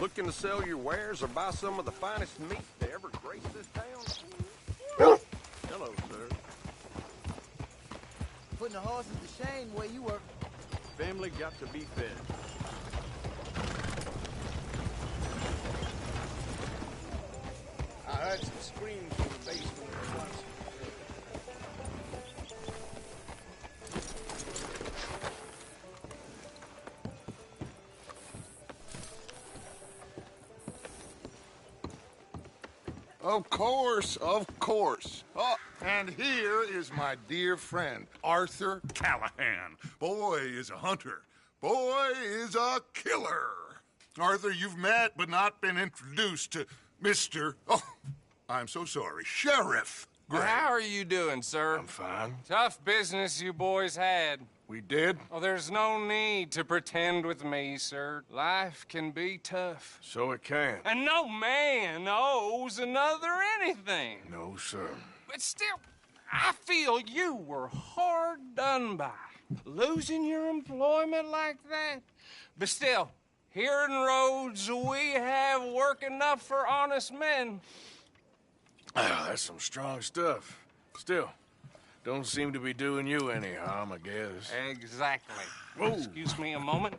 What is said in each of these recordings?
Looking to sell your wares or buy some of the finest meat to ever grace this town? Hello, sir. Putting the horses to shame where you work. Family got to be fed. I heard some screams from the basement once. Of course. Oh, and here is my dear friend, Arthur Callahan. Boy is a hunter. Boy is a killer. Arthur, you've met but not been introduced to Mr. Oh, I'm so sorry, Sheriff Gray. How are you doing, sir? I'm fine. Tough business you boys had. We did? Oh, there's no need to pretend with me, sir. Life can be tough. So it can. And no man owes another anything. No, sir. But still, I feel you were hard done by. Losing your employment like that. But still, here in Rhodes, we have work enough for honest men. Oh, that's some strong stuff. Still, don't seem to be doing you any harm, I guess. Exactly. Whoa. Excuse me a moment.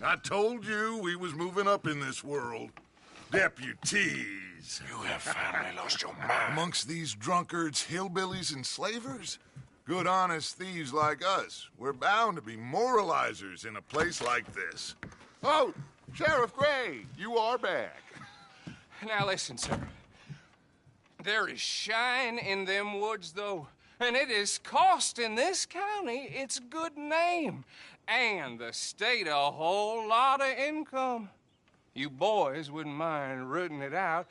I told you we was moving up in this world. Deputies. You have finally lost your mind. Amongst these drunkards, hillbillies, and slavers? Good, honest thieves like us. We're bound to be moralizers in a place like this. Oh, Sheriff Gray, you are back. Now listen, sir. There is shine in them woods, though, and it is costing this county its good name and the state a whole lot of income. You boys wouldn't mind rooting it out.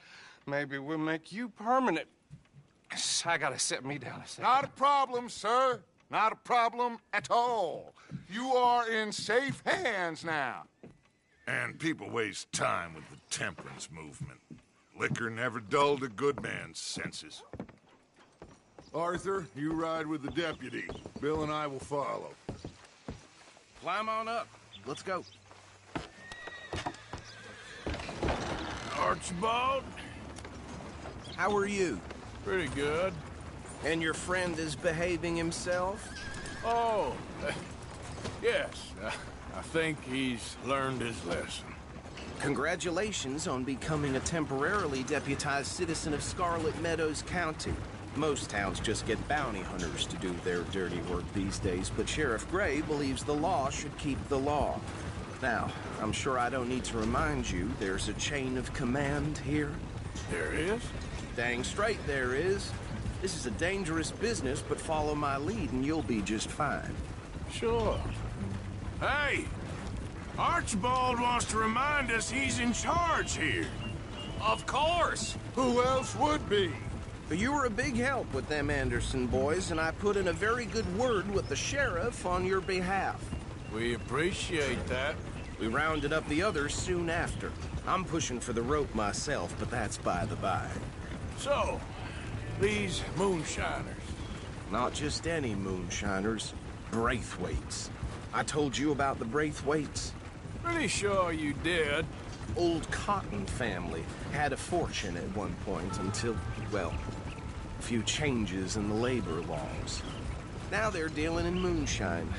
Maybe we'll make you permanent. I gotta set me down a second. Not a problem, sir. Not a problem at all. You are in safe hands now. And people waste time with the temperance movement. Liquor never dulled a good man's senses. Arthur, you ride with the deputy. Bill and I will follow. Climb on up. Let's go. Archibald? How are you? Pretty good. And your friend is behaving himself? Oh, yes. I think he's learned his lesson. Congratulations on becoming a temporarily deputized citizen of Scarlet Meadows County. Most towns just get bounty hunters to do their dirty work these days, but Sheriff Gray believes the law should keep the law. Now, I'm sure I don't need to remind you there's a chain of command here. There is? Dang straight there is. This is a dangerous business, but follow my lead and you'll be just fine. Sure. Hey! Archibald wants to remind us he's in charge here. Of course. Who else would be? You were a big help with them Anderson boys, and I put in a very good word with the sheriff on your behalf. We appreciate that. We rounded up the others soon after. I'm pushing for the rope myself, but that's by the by. So, these moonshiners. Not just any moonshiners, Braithwaites. I told you about the Braithwaites? Pretty sure you did. Old Cotton family had a fortune at one point until, well, a few changes in the labor laws. Now they're dealing in moonshine.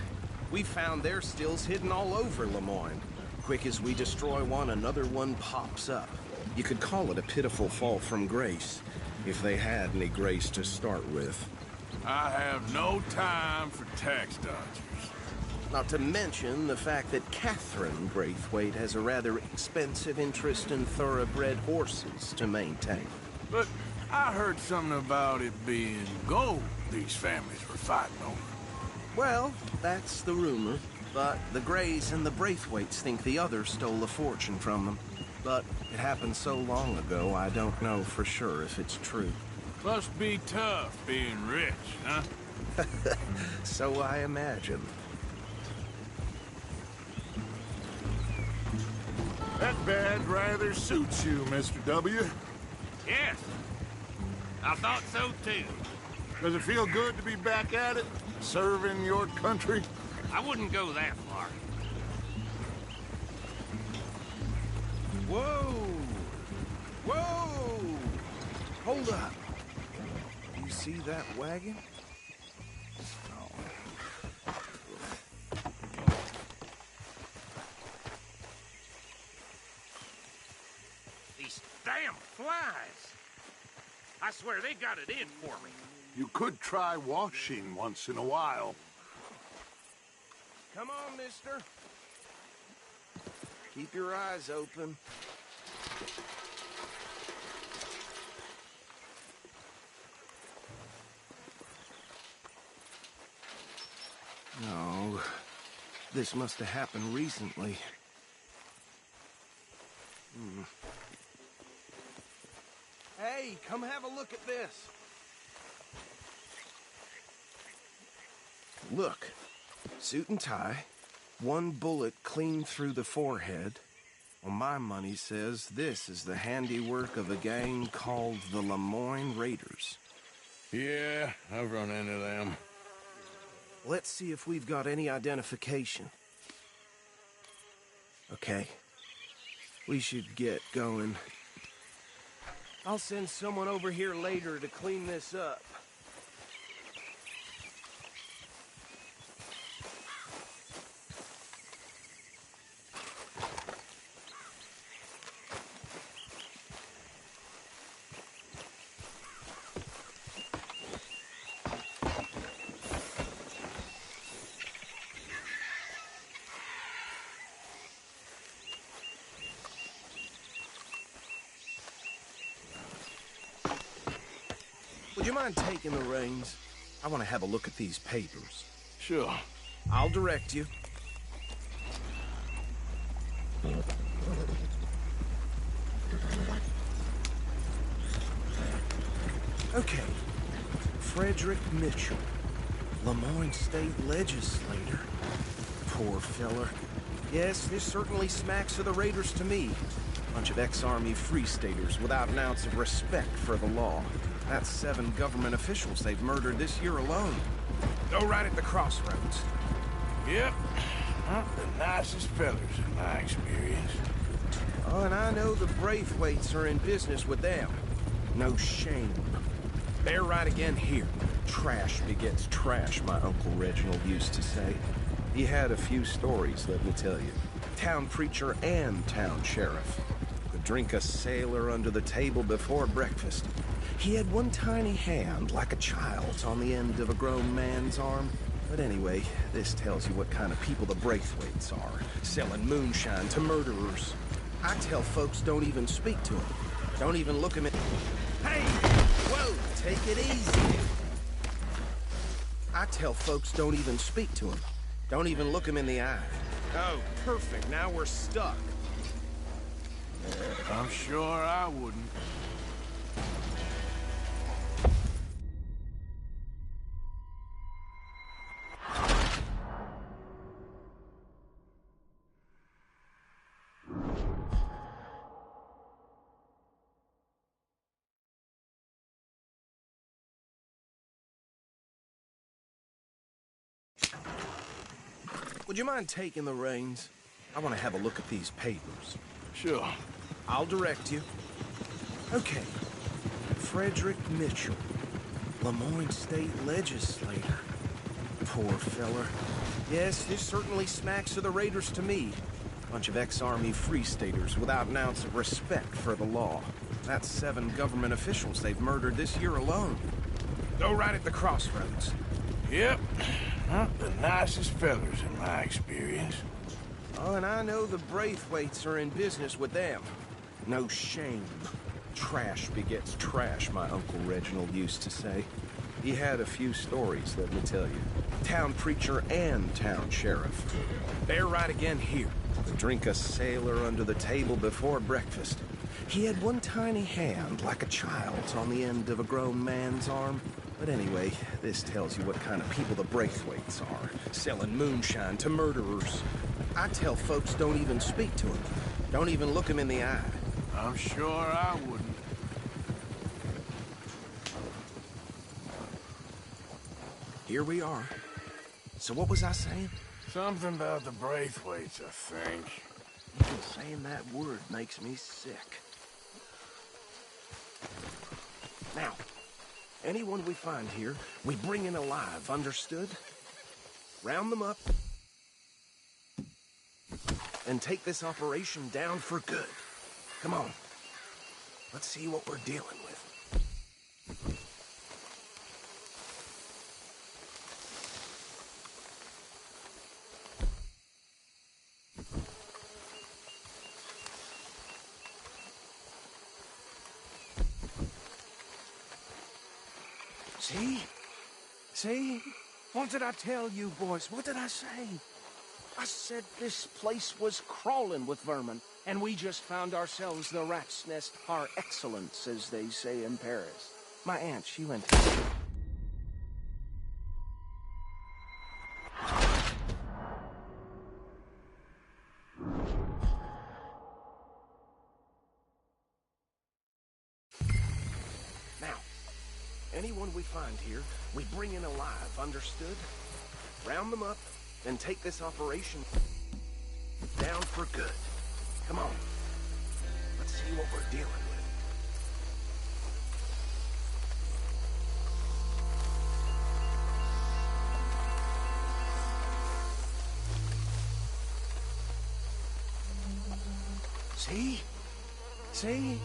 We found their stills hidden all over Lemoyne. Quick as we destroy one, another one pops up. You could call it a pitiful fall from grace, if they had any grace to start with. I have no time for tax dodgers. Not to mention the fact that Catherine Braithwaite has a rather expensive interest in thoroughbred horses to maintain. But I heard something about it being gold these families were fighting over. Well, that's the rumor. But the Grays and the Braithwaites think the others stole a fortune from them. But it happened so long ago, I don't know for sure if it's true. Must be tough being rich, huh? So I imagine. That badge rather suits you, Mr. W. Yes. I thought so, too. Does it feel good to be back at it? Serving your country? I wouldn't go that far. Whoa! Whoa! Hold up. You see that wagon? These damn flies. I swear they got it in for me. You could try washing once in a while. Come on, mister. Keep your eyes open. No, this must have happened recently. Hey, come have a look at this. Look, suit and tie, one bullet clean through the forehead. Well, my money says this is the handiwork of a gang called the Lemoyne Raiders. Yeah, I've run into them. Let's see if we've got any identification. Okay. We should get going. I'll send someone over here later to clean this up. Would you mind taking the reins? I want to have a look at these papers. Sure. I'll direct you. Okay. Frederick Mitchell, Lemoyne State Legislator. Poor feller. Yes, this certainly smacks of the Raiders to me. Bunch of ex-Army Free Staters without an ounce of respect for the law. That's 7 government officials they've murdered this year alone. Go right at the crossroads. Yep. Not the nicest fellers in my experience. Oh, and I know the Braithwaites are in business with them. No shame. They're right again here. Trash begets trash, my Uncle Reginald used to say. He had a few stories, let me tell you. Town preacher and town sheriff. Could drink a sailor under the table before breakfast. He had one tiny hand, like a child's, on the end of a grown man's arm. But anyway, this tells you what kind of people the Braithwaites are. Selling moonshine to murderers. I tell folks don't even speak to them. Don't even look them in... Hey! Whoa! Take it easy. I tell folks don't even speak to them. Don't even look them in the eye. Oh, perfect. Now we're stuck. I'm sure I wouldn't. Would you mind taking the reins? I want to have a look at these papers. Sure. I'll direct you. Okay. Frederick Mitchell, Lemoyne State Legislator. Poor feller. Yes, this certainly smacks of the Raiders to me. Bunch of ex-Army Free Staters without an ounce of respect for the law. That's 7 government officials they've murdered this year alone. Go right at the crossroads. Yep. Not the nicest fellers in my experience. Oh, and I know the Braithwaites are in business with them. No shame. Trash begets trash, my Uncle Reginald used to say. He had a few stories, let me tell you. Town preacher and town sheriff. They're right again here. Drink a sailor under the table before breakfast. He had one tiny hand, like a child's, on the end of a grown man's arm. But anyway, this tells you what kind of people the Braithwaites are. Selling moonshine to murderers. I tell folks don't even speak to them. Don't even look them in the eye. I'm sure I wouldn't. Here we are. So what was I saying? Something about the Braithwaites, I think. Even saying that word makes me sick. Now, anyone we find here, we bring in alive, understood? Round them up, and take this operation down for good. Come on. Let's see what we're dealing with. See? See? What did I tell you, boys? What did I say? I said this place was crawling with vermin, and we just found ourselves the rat's nest par excellence, as they say in Paris. My aunt, she went to... Now, anyone we find here, we bring in alive, understood? Round them up, and take this operation down for good. Come on. Let's see what we're dealing with. See? See?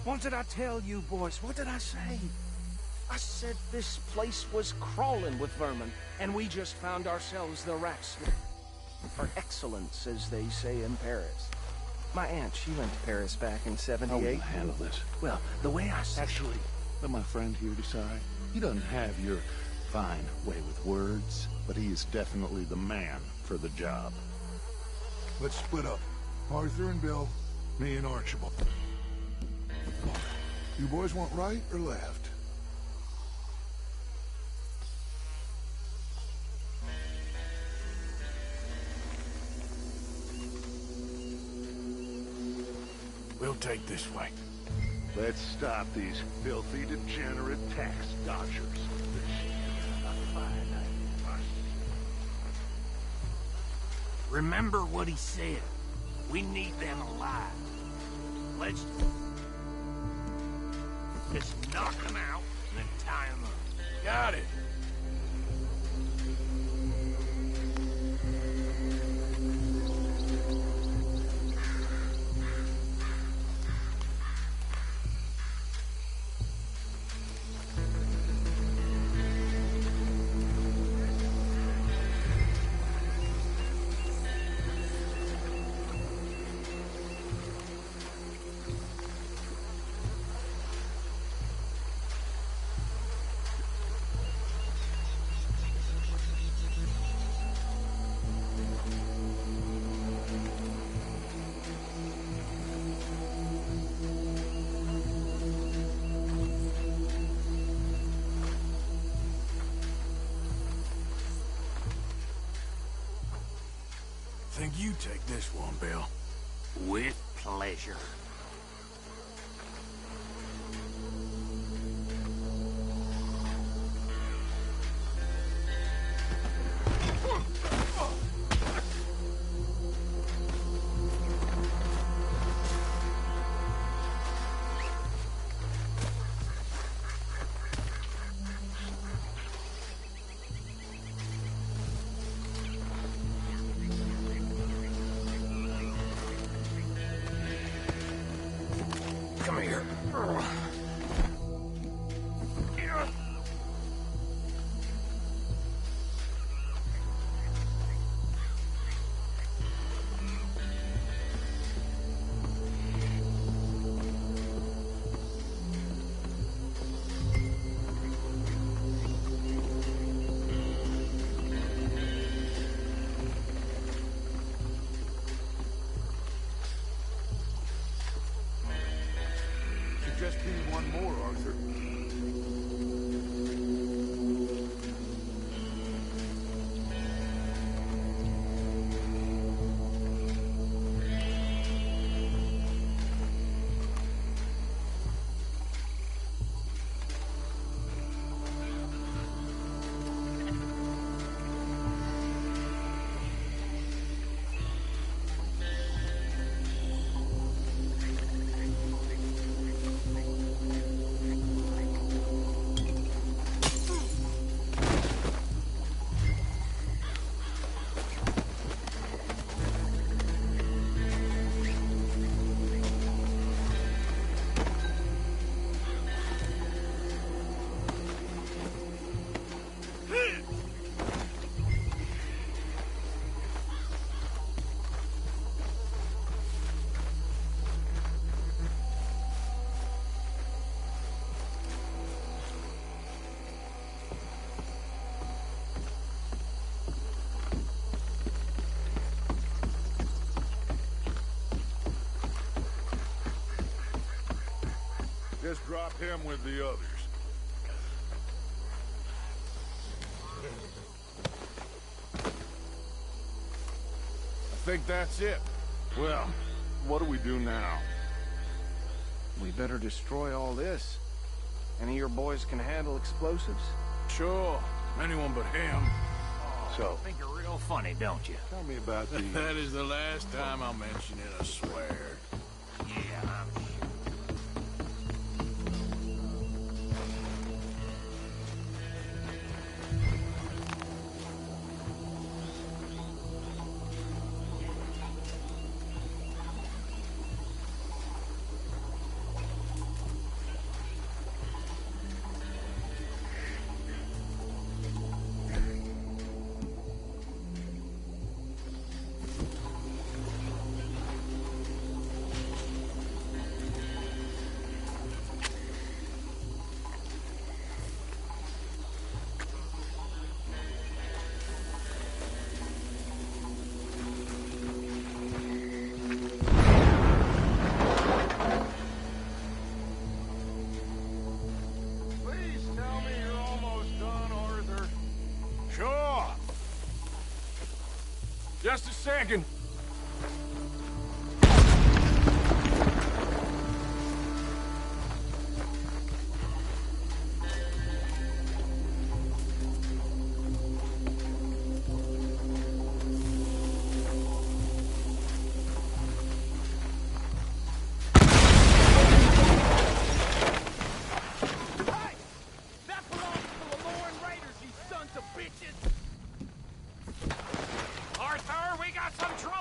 What did I tell you, boys? What did I say? I said this place was crawling with vermin, and we just found ourselves the rat's for excellence, as they say in Paris. My aunt, she went to Paris back in '78. How will you handle this? Well, the way I said... Actually, let my friend here decide. He doesn't have your fine way with words, but he is definitely the man for the job. Let's split up. Arthur and Bill, me and Archibald. You boys want right or left? We'll take this way. Let's stop these filthy, degenerate tax dodgers. Remember what he said. We need them alive. Let's just knock them out and then tie them up. Got it. Think you take this one, Bill. With pleasure. Come here. Just be one more, Arthur. Just drop him with the others. I think that's it. Well, what do we do now? We better destroy all this. Any of your boys can handle explosives? Sure. Anyone but him. So, Think you're real funny, don't you? tell me about the... That is the last time I'll mention it, I swear. Yeah, I'm sure. Please tell me you're almost done, Arthur. Sure. Just a second. Hey! That belongs to the Lauren Raiders, you sons of bitches! Arthur, we got some trouble!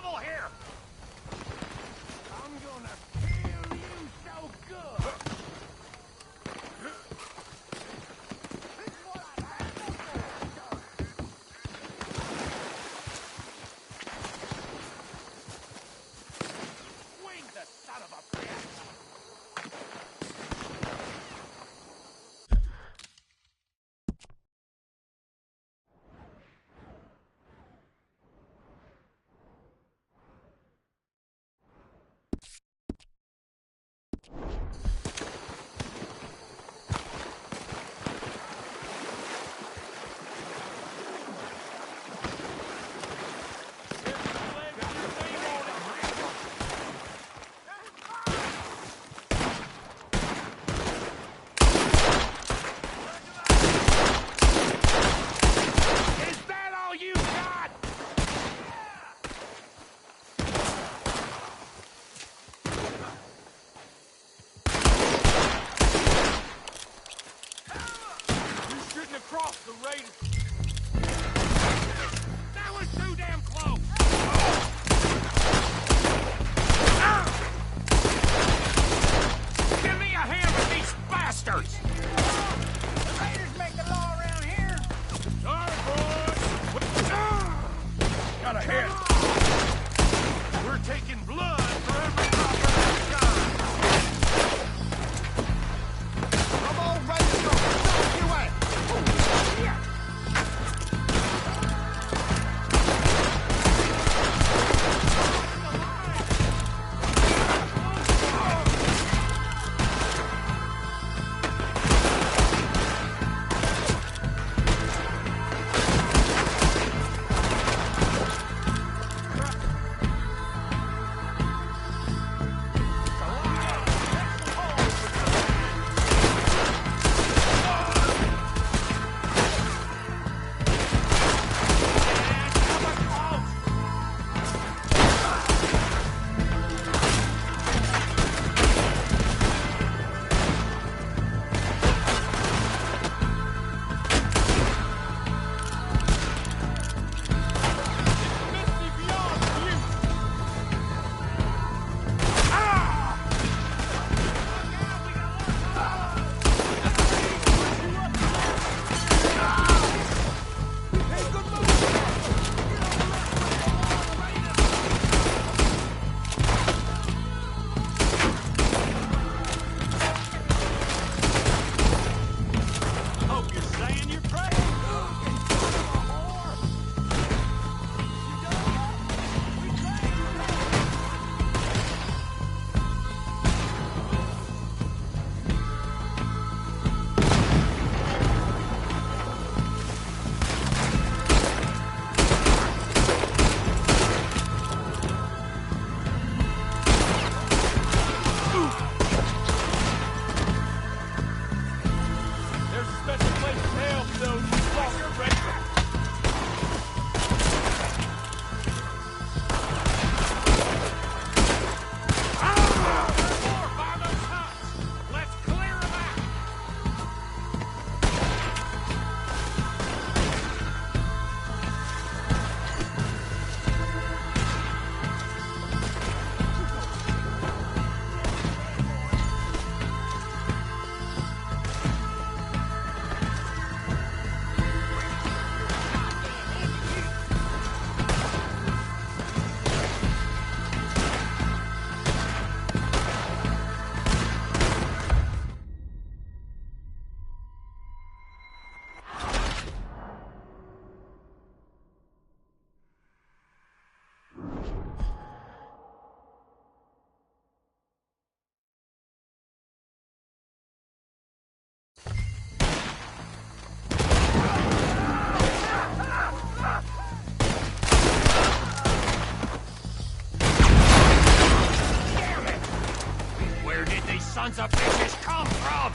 sons of bitches come from?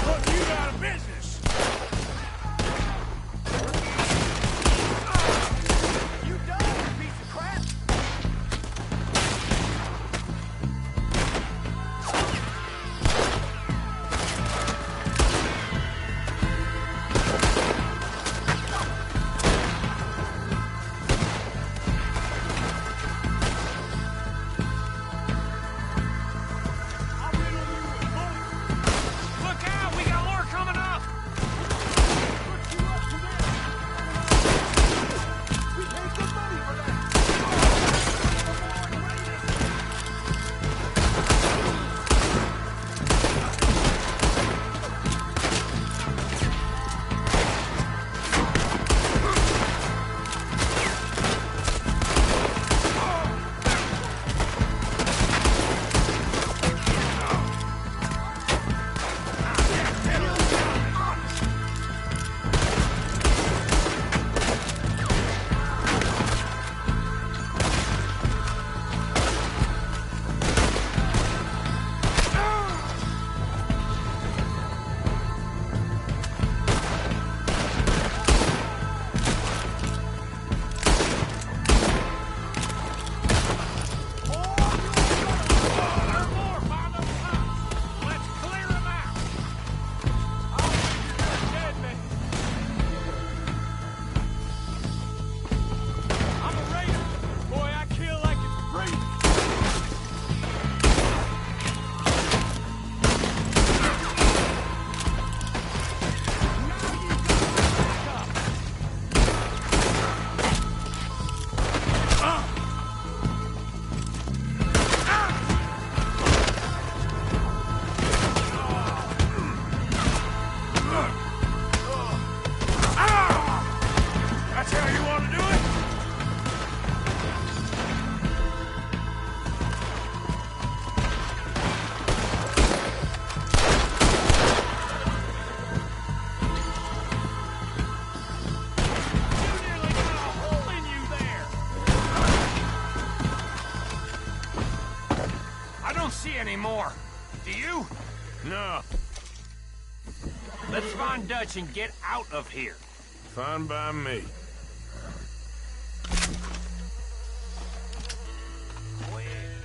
Put you out of business. You done, you piece of crap? Look out, we got more coming up. We paid good money for that. Let's clear them out. I'm a raider. Boy, I kill like it's free. That's how you want to do it? You nearly got a hole in you there. I don't see any more. Do you? No, Let's find Dutch and get out of here. fine by me.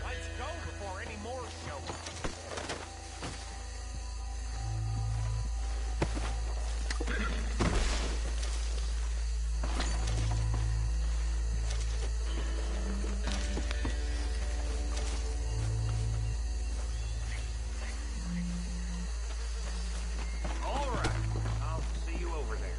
Let's go before any more show up. All right, I'll see you over there.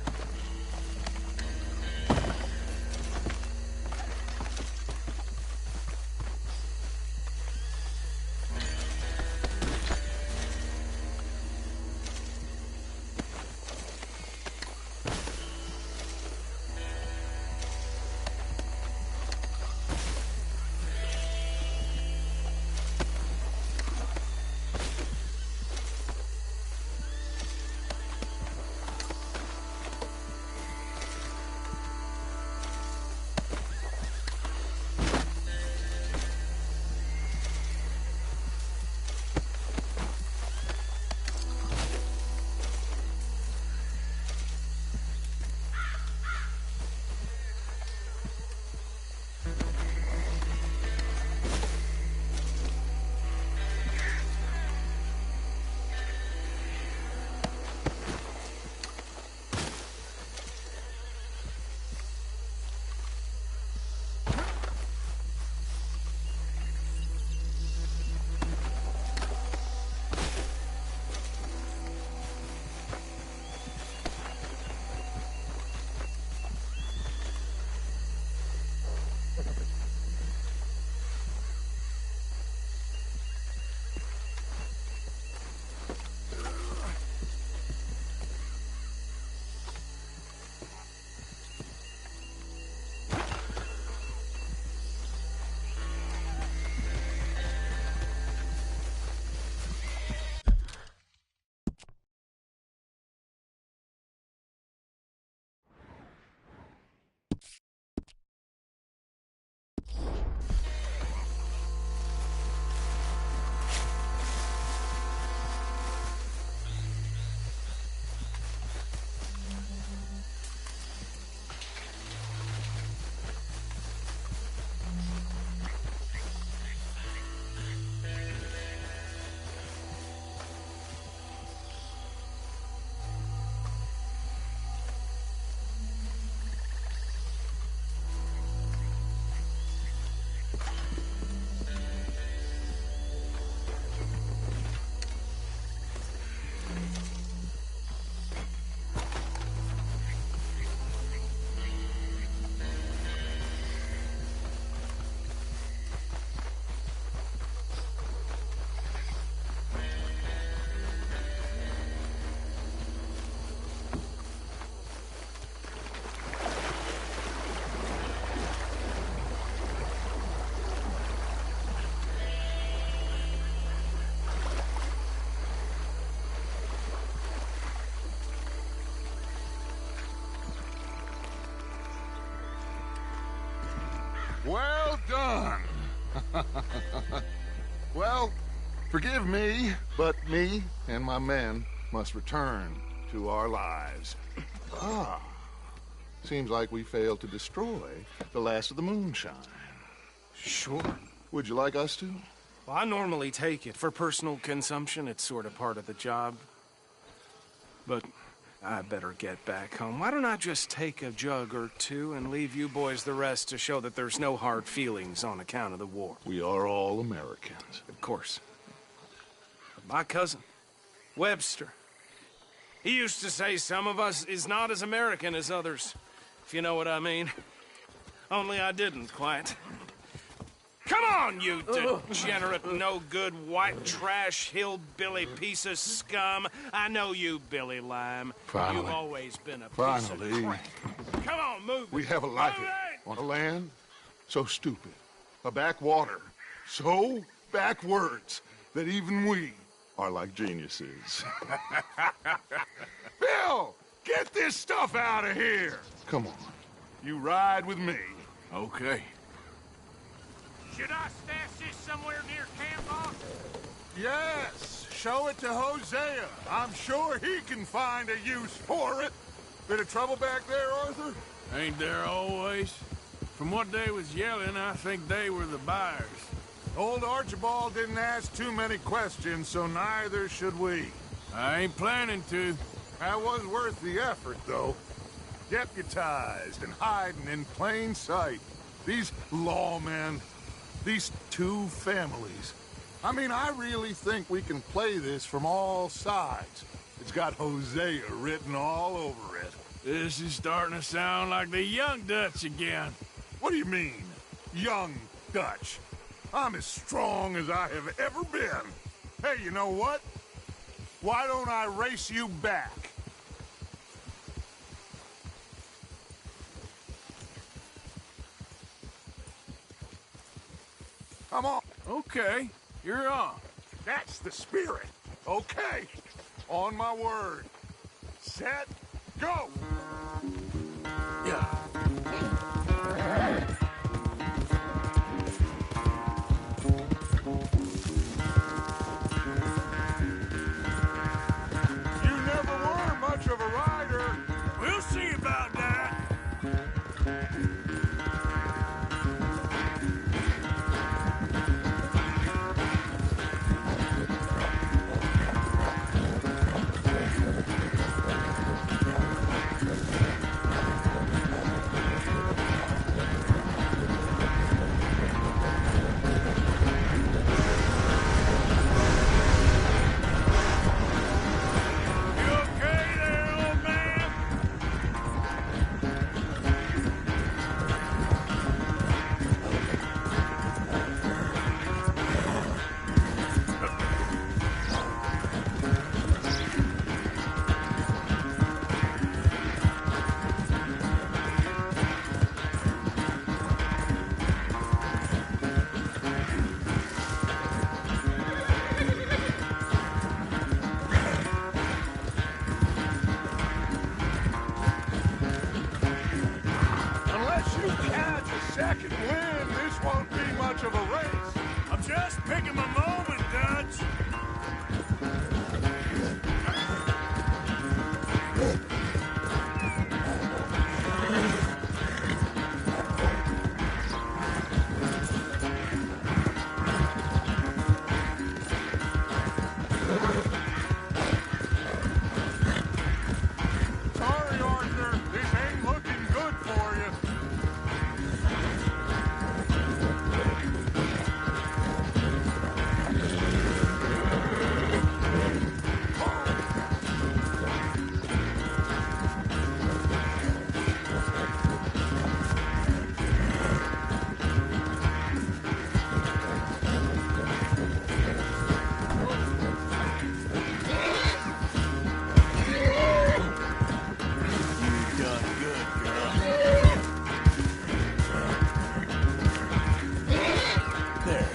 Well done. Well, forgive me, but me and my men must return to our lives. Ah. Seems like we failed to destroy the last of the moonshine. Sure. Would you like us to? Well, I normally take it. For personal consumption, it's sort of part of the job. But I better get back home. Why don't I just take a jug or two and leave you boys the rest to show that there's no hard feelings on account of the war? We are all Americans. Of course. But my cousin, Webster, he used to say some of us is not as American as others, if you know what I mean. Only I didn't quite. Come on, you degenerate, no-good, white trash, hillbilly piece of scum. I know you, Billy Lime. Finally. You've always been a piece Finally. of crap. Come on, move. We have a life Move it! on a land so stupid, a backwater so backwards that even we are like geniuses. Bill, get this stuff out of here. Come on, you ride with me. Okay. Should I stash this somewhere near camp, boss? Yes, show it to Hosea. I'm sure he can find a use for it. Bit of trouble back there, Arthur? Ain't there always? From what they was yelling, I think they were the buyers. Old Archibald didn't ask too many questions, so neither should we. I ain't planning to. That was worth the effort, though. Deputized and hiding in plain sight. These lawmen, these two families. I mean, I really think we can play this from all sides. It's got Hosea written all over it. This is starting to sound like the Young Dutch again. What do you mean, young Dutch? I'm as strong as I have ever been. Hey, you know what? Why don't I race you back? Come on. Okay, you're on. That's the spirit. Okay. On my word. Set. Go. Yeah. You never were much of a rider. We'll see about that. You okay there, old man? Unless you catch a second wind, this won't be much of a race. I'm just picking my moment, Dutch. Sorry, Arthur. This ain't looking good for you. You done good, girl. There.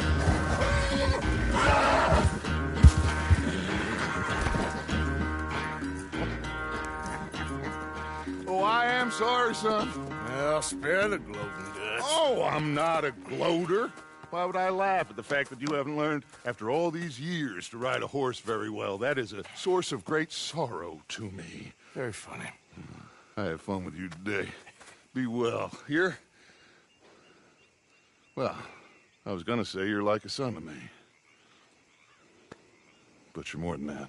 Oh, I am sorry, son. Well, spare the gloating, Dutch. Oh, No, I'm not a gloater. Why would I laugh at the fact that you haven't learned, after all these years, to ride a horse very well? That is a source of great sorrow to me. Very funny. I had fun with you today. Be well. Here? Well, I was gonna say you're like a son to me. But you're more than that.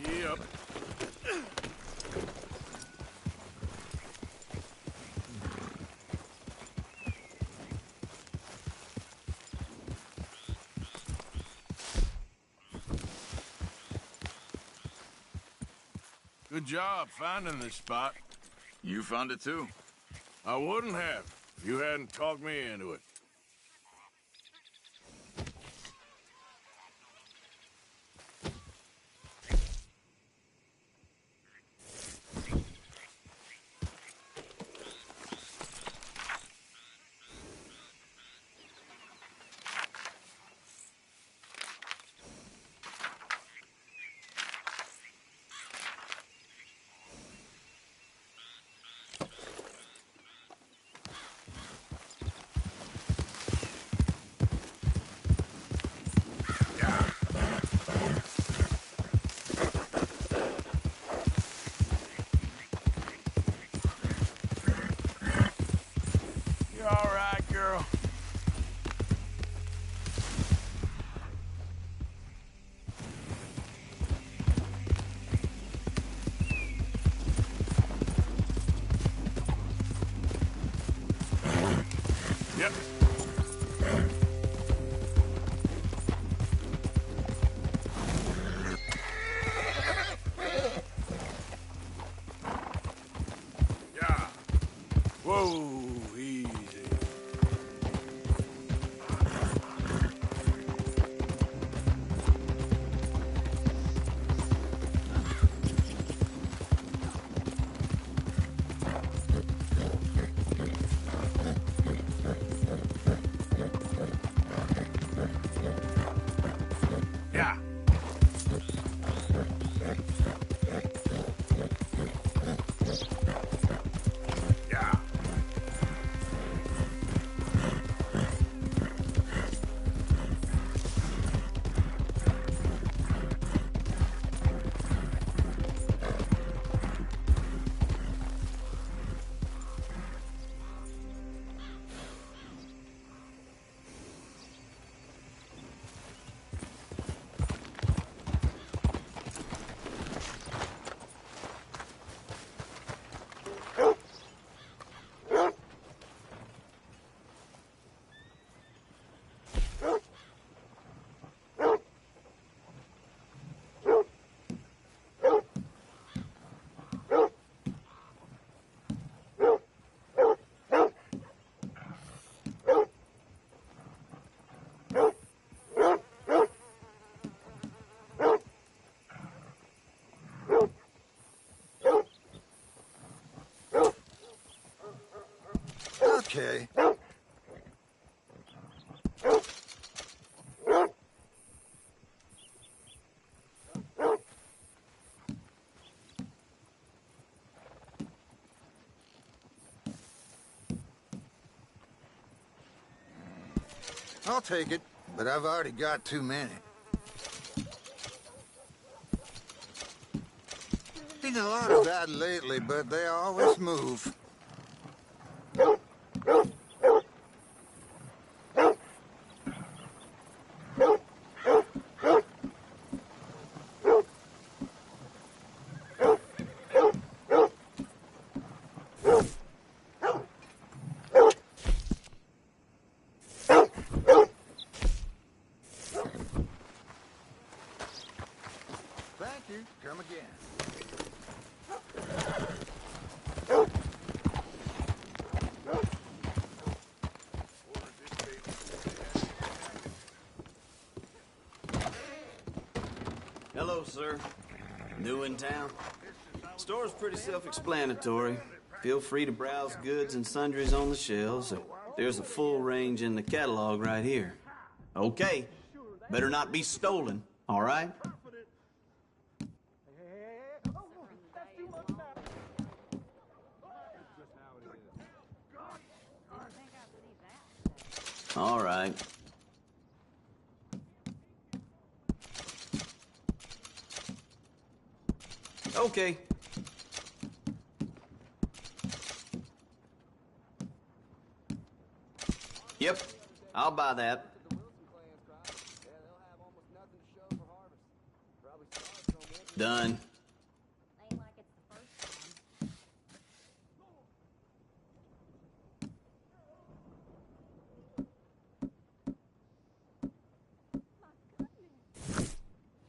Yep. Good job finding this spot. You found it too. I wouldn't have if you hadn't talked me into it. You all right, girl? Yep. Yeah. Whoa, easy. Yeah. Yeah. Okay. I'll take it, but I've already got too many. Seen a lot of that lately, but they always move. Thank you. Come again. Hello, sir. New in town? Store's pretty self-explanatory. Feel free to browse goods and sundries on the shelves. There's a full range in the catalog right here. Okay. Better not be stolen, all right? All right. Okay. Yep, I'll buy that. Done.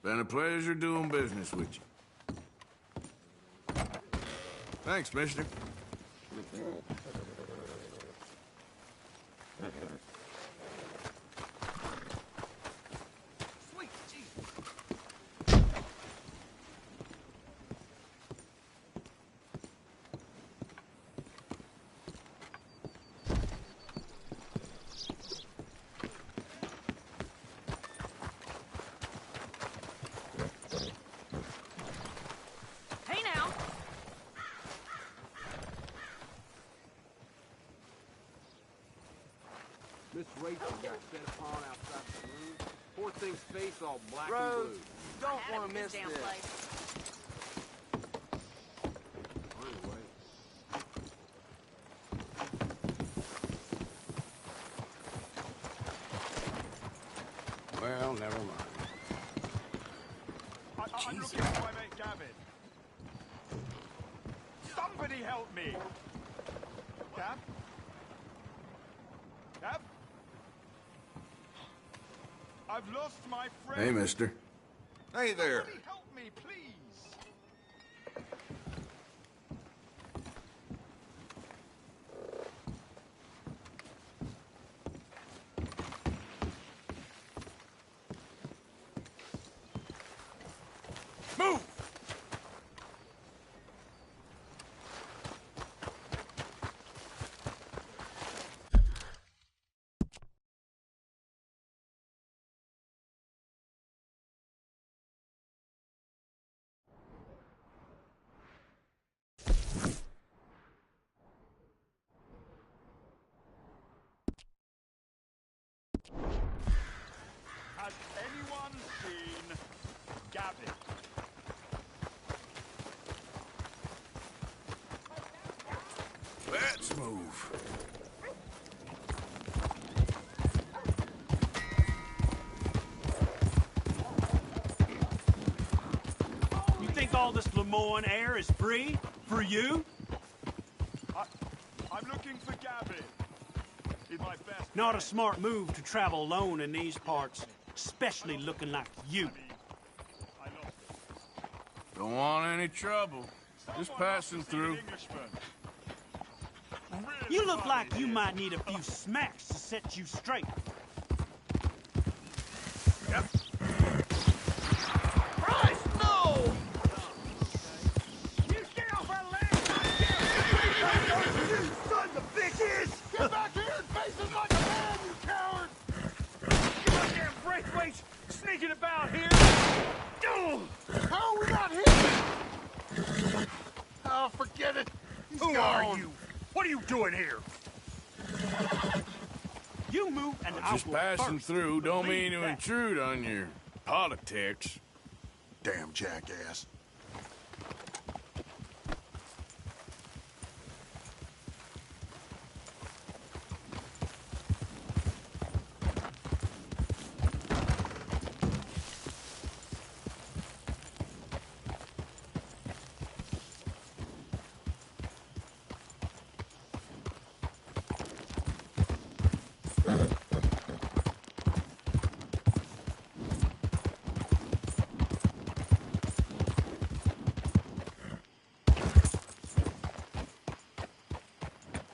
Been a pleasure doing business with you. Thanks, mister. Sweet Jesus. Hey now. Miss Rachel got set upon outside the room. Poor thing's face all black and Rose, blue. don't Had it want with to miss this damn this. place. Anyway, Well, never mind. I'm looking for my mate Gavin. Somebody help me! Gav? Gav? I've lost my friend. Hey, mister. Hey there. Somebody help me, please! Move! Has anyone seen Gavin? Let's move. You think all this Lemoyne air is free? For you? I'm looking for Gavin. He's my best Not a friend. smart move to travel alone in these parts, especially looking like you. I lost him. Don't want any trouble. Just Someone passing must have seen through. an Englishman. Really You look funny like you here. might need a few smacks to set you straight. Christ, no! You get off our land! You sons of bitches! Get back here and face us like a man, you coward! You goddamn braithwaite sneaking about here! Oh! How are we not here? Oh, forget it. He's Who gone. are you? What are you doing here? You move and I Just will passing first through don't believe mean to that. intrude on your politics. Damn jackass.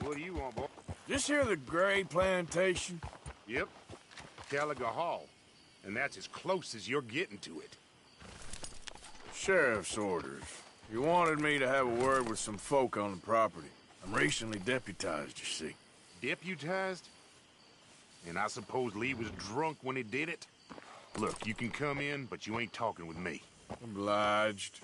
What do you want, boy? This here the Gray Plantation? Yep. Gallagher Hall. And that's as close as you're getting to it. Sheriff's orders. You wanted me to have a word with some folk on the property. I'm recently deputized, you see. Deputized? And I suppose Lee was drunk when he did it? Look, you can come in, but you ain't talking with me. Obliged.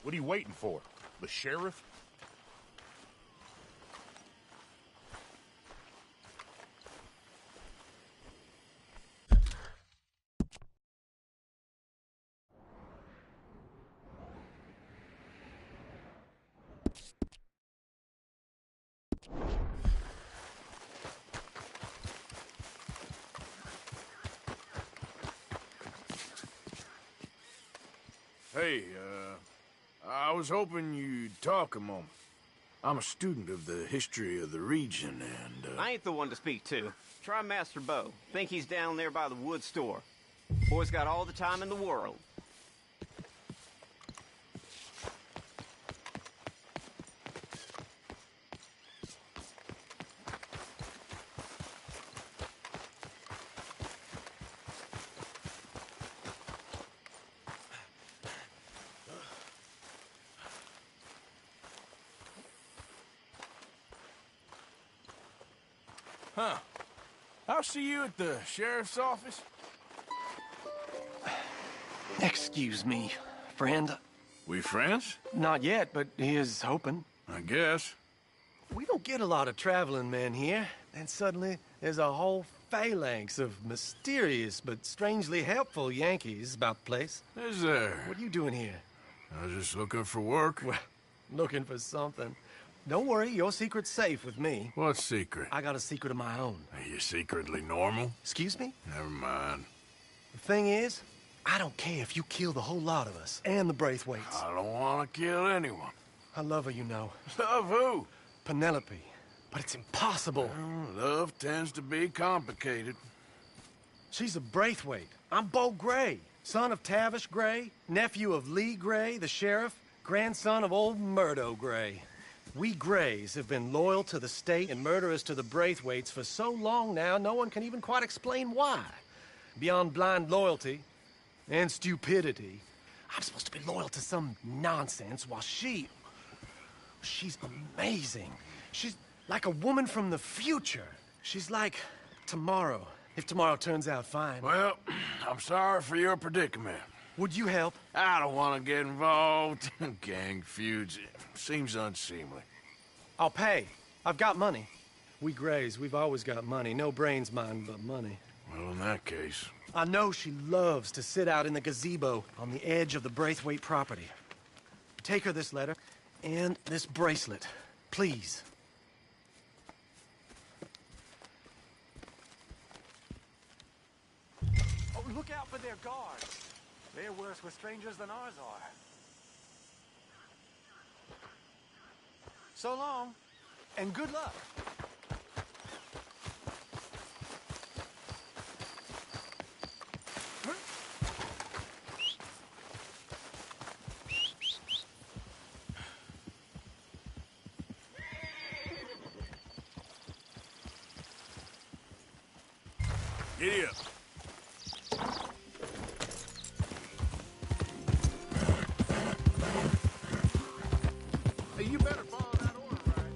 What are you waiting for? The sheriff? Hey, I was hoping you'd talk a moment. I'm a student of the history of the region, and, I ain't the one to speak to. Try Master Bo. Think he's down there by the wood store. Boy's got all the time in the world. Huh. I'll see you at the sheriff's office. Excuse me, friend. We friends? Not yet, but he is hoping. I guess. We don't get a lot of traveling men here. And suddenly, there's a whole phalanx of mysterious but strangely helpful Yankees about the place. Is there? What are you doing here? I was just looking for work. Well, looking for something. Don't worry, your secret's safe with me. What secret? I got a secret of my own. Are you secretly normal? Excuse me? Never mind. The thing is, I don't care if you kill the whole lot of us, and the Braithwaites. I don't want to kill anyone. I love her, you know. Love who? Penelope. But it's impossible. Well, love tends to be complicated. She's a Braithwaite. I'm Bo Gray, son of Tavish Gray, nephew of Lee Gray, the sheriff, grandson of old Murdo Gray. We Grays have been loyal to the state and murderous to the Braithwaites for so long now, no one can even quite explain why. Beyond blind loyalty and stupidity, I'm supposed to be loyal to some nonsense while she's amazing. She's like a woman from the future. She's like tomorrow, if tomorrow turns out fine. Well, I'm sorry for your predicament. Would you help? I don't want to get involved in gang feuds. It seems unseemly. I'll pay. I've got money. We Grays, we've always got money. No brains, mind, but money. Well, in that case... I know she loves to sit out in the gazebo on the edge of the Braithwaite property. Take her this letter and this bracelet, please. Oh, look out for their guards. They're worse with strangers than ours are. So long, and good luck. Giddy up. Hey, you better follow that order, right?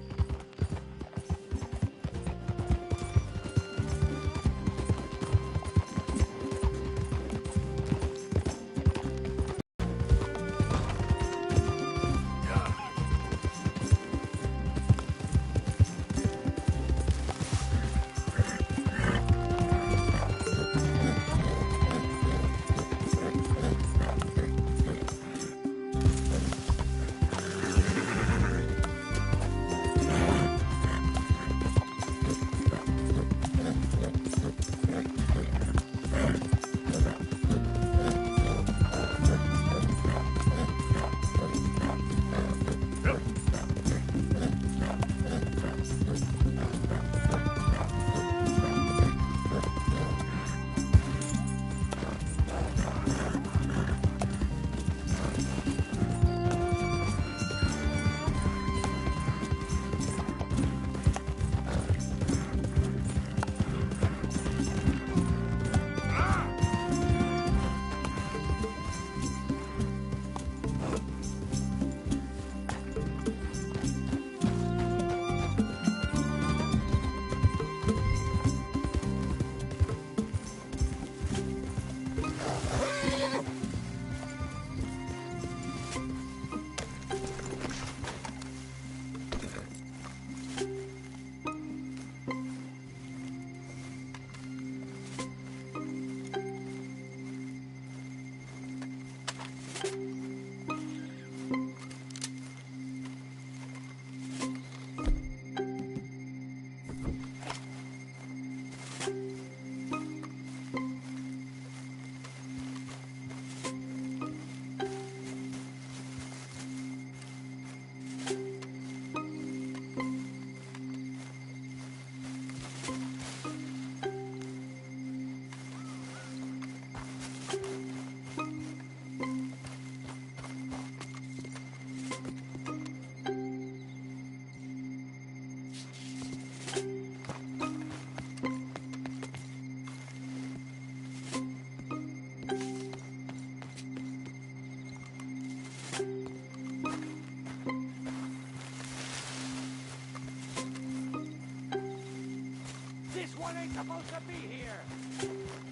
ain't supposed to be here.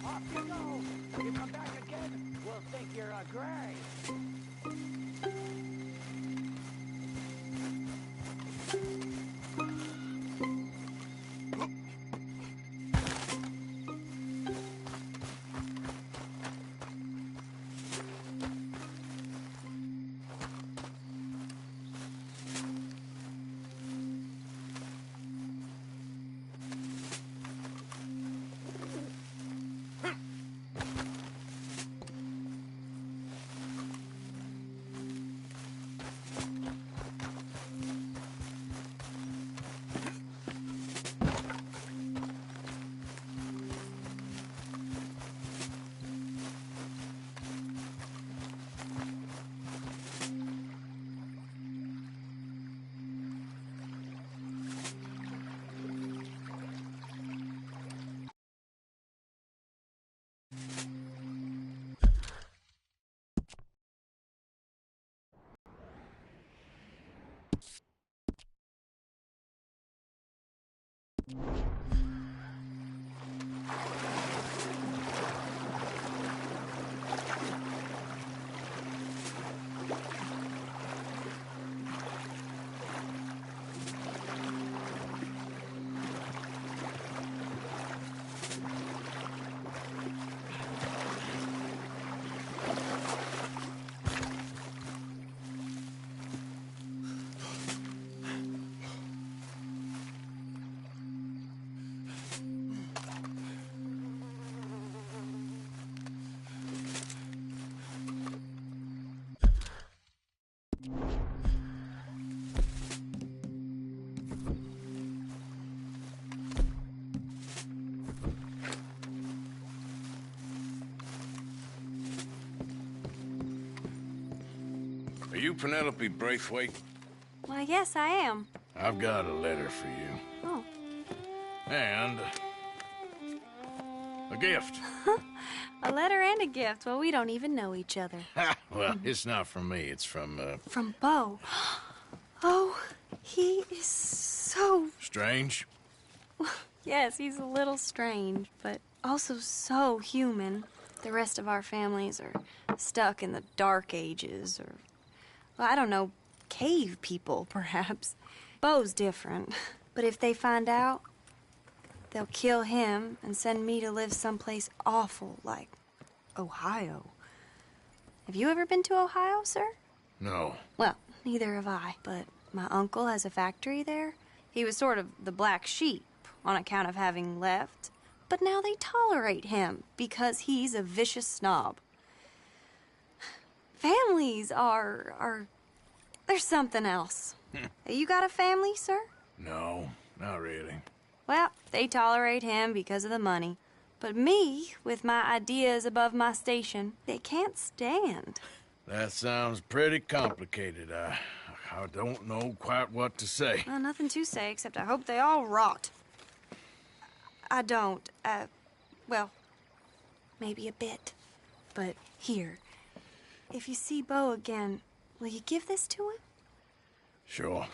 Off you go. You come back again, we'll think you're a gray. Are you Penelope Braithwaite? Why, yes, I am. I've got a letter for you. Oh. And a gift. A letter and a gift. Well, we don't even know each other. Well, it's not from me. It's from, From Bo. Oh, he is so... Strange? Yes, he's a little strange, but also so human. The rest of our families are stuck in the Dark Ages, or, well, I don't know, cave people, perhaps. Bo's different. But if they find out, they'll kill him and send me to live someplace awful like Ohio. Have you ever been to Ohio, sir? No. Well, neither have I, but my uncle has a factory there. He was sort of the black sheep on account of having left, but now they tolerate him because he's a vicious snob. Families are there's something else. You got a family, sir? No, not really. Well, they tolerate him because of the money. But me, with my ideas above my station, they can't stand. That sounds pretty complicated. I don't know quite what to say. Well, nothing to say, except I hope they all rot. I don't, well, maybe a bit. But here, if you see Bo again, will you give this to him? Sure.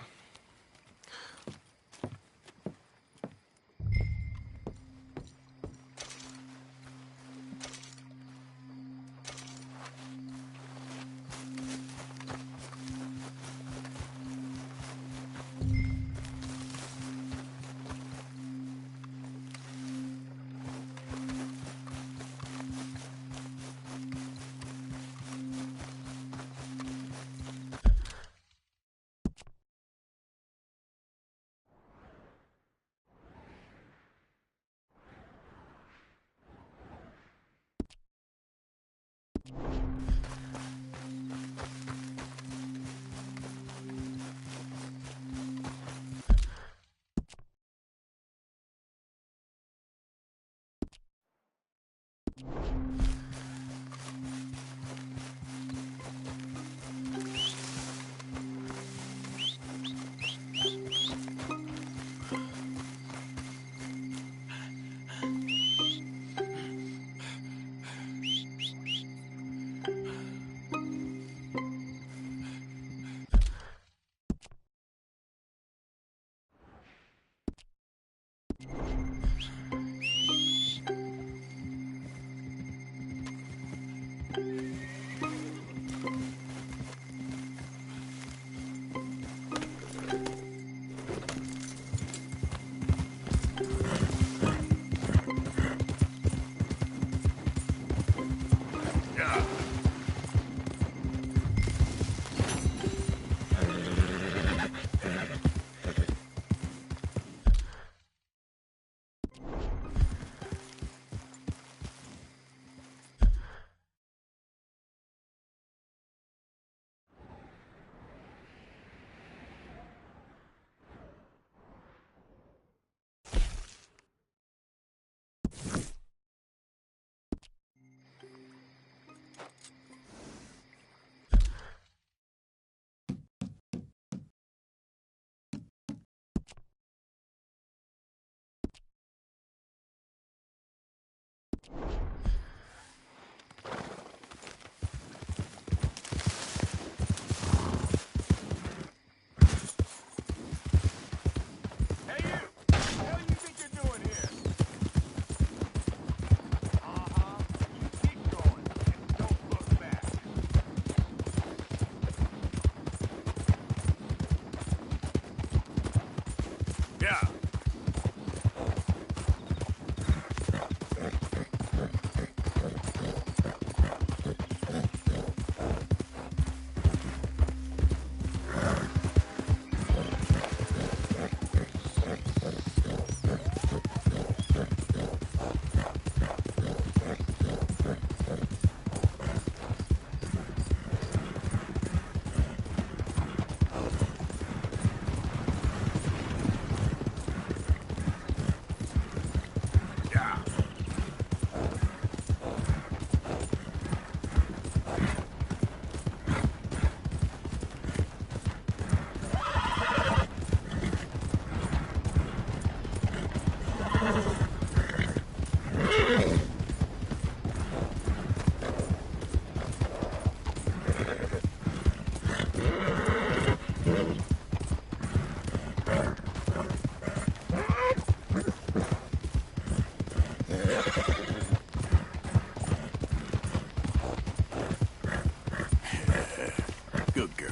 Good girl.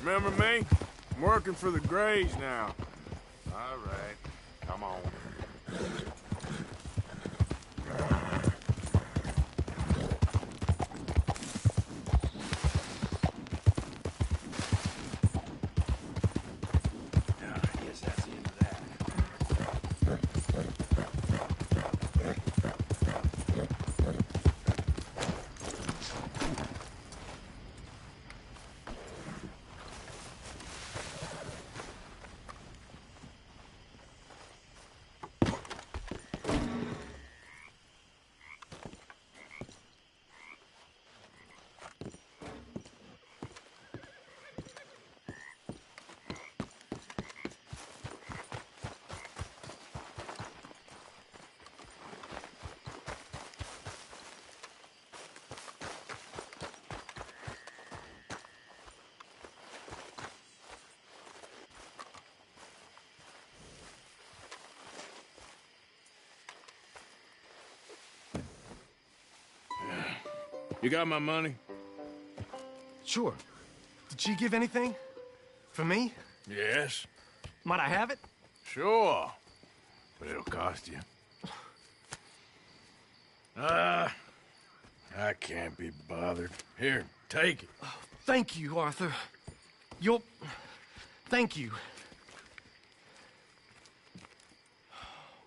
Remember me? I'm working for the Grays now. All right. Come on. I guess that's the end of that. You got my money? Sure. Did she give anything? For me? Yes. Might I have it? Sure. But it'll cost you. I can't be bothered. Here, take it. Oh, thank you, Arthur. Thank you.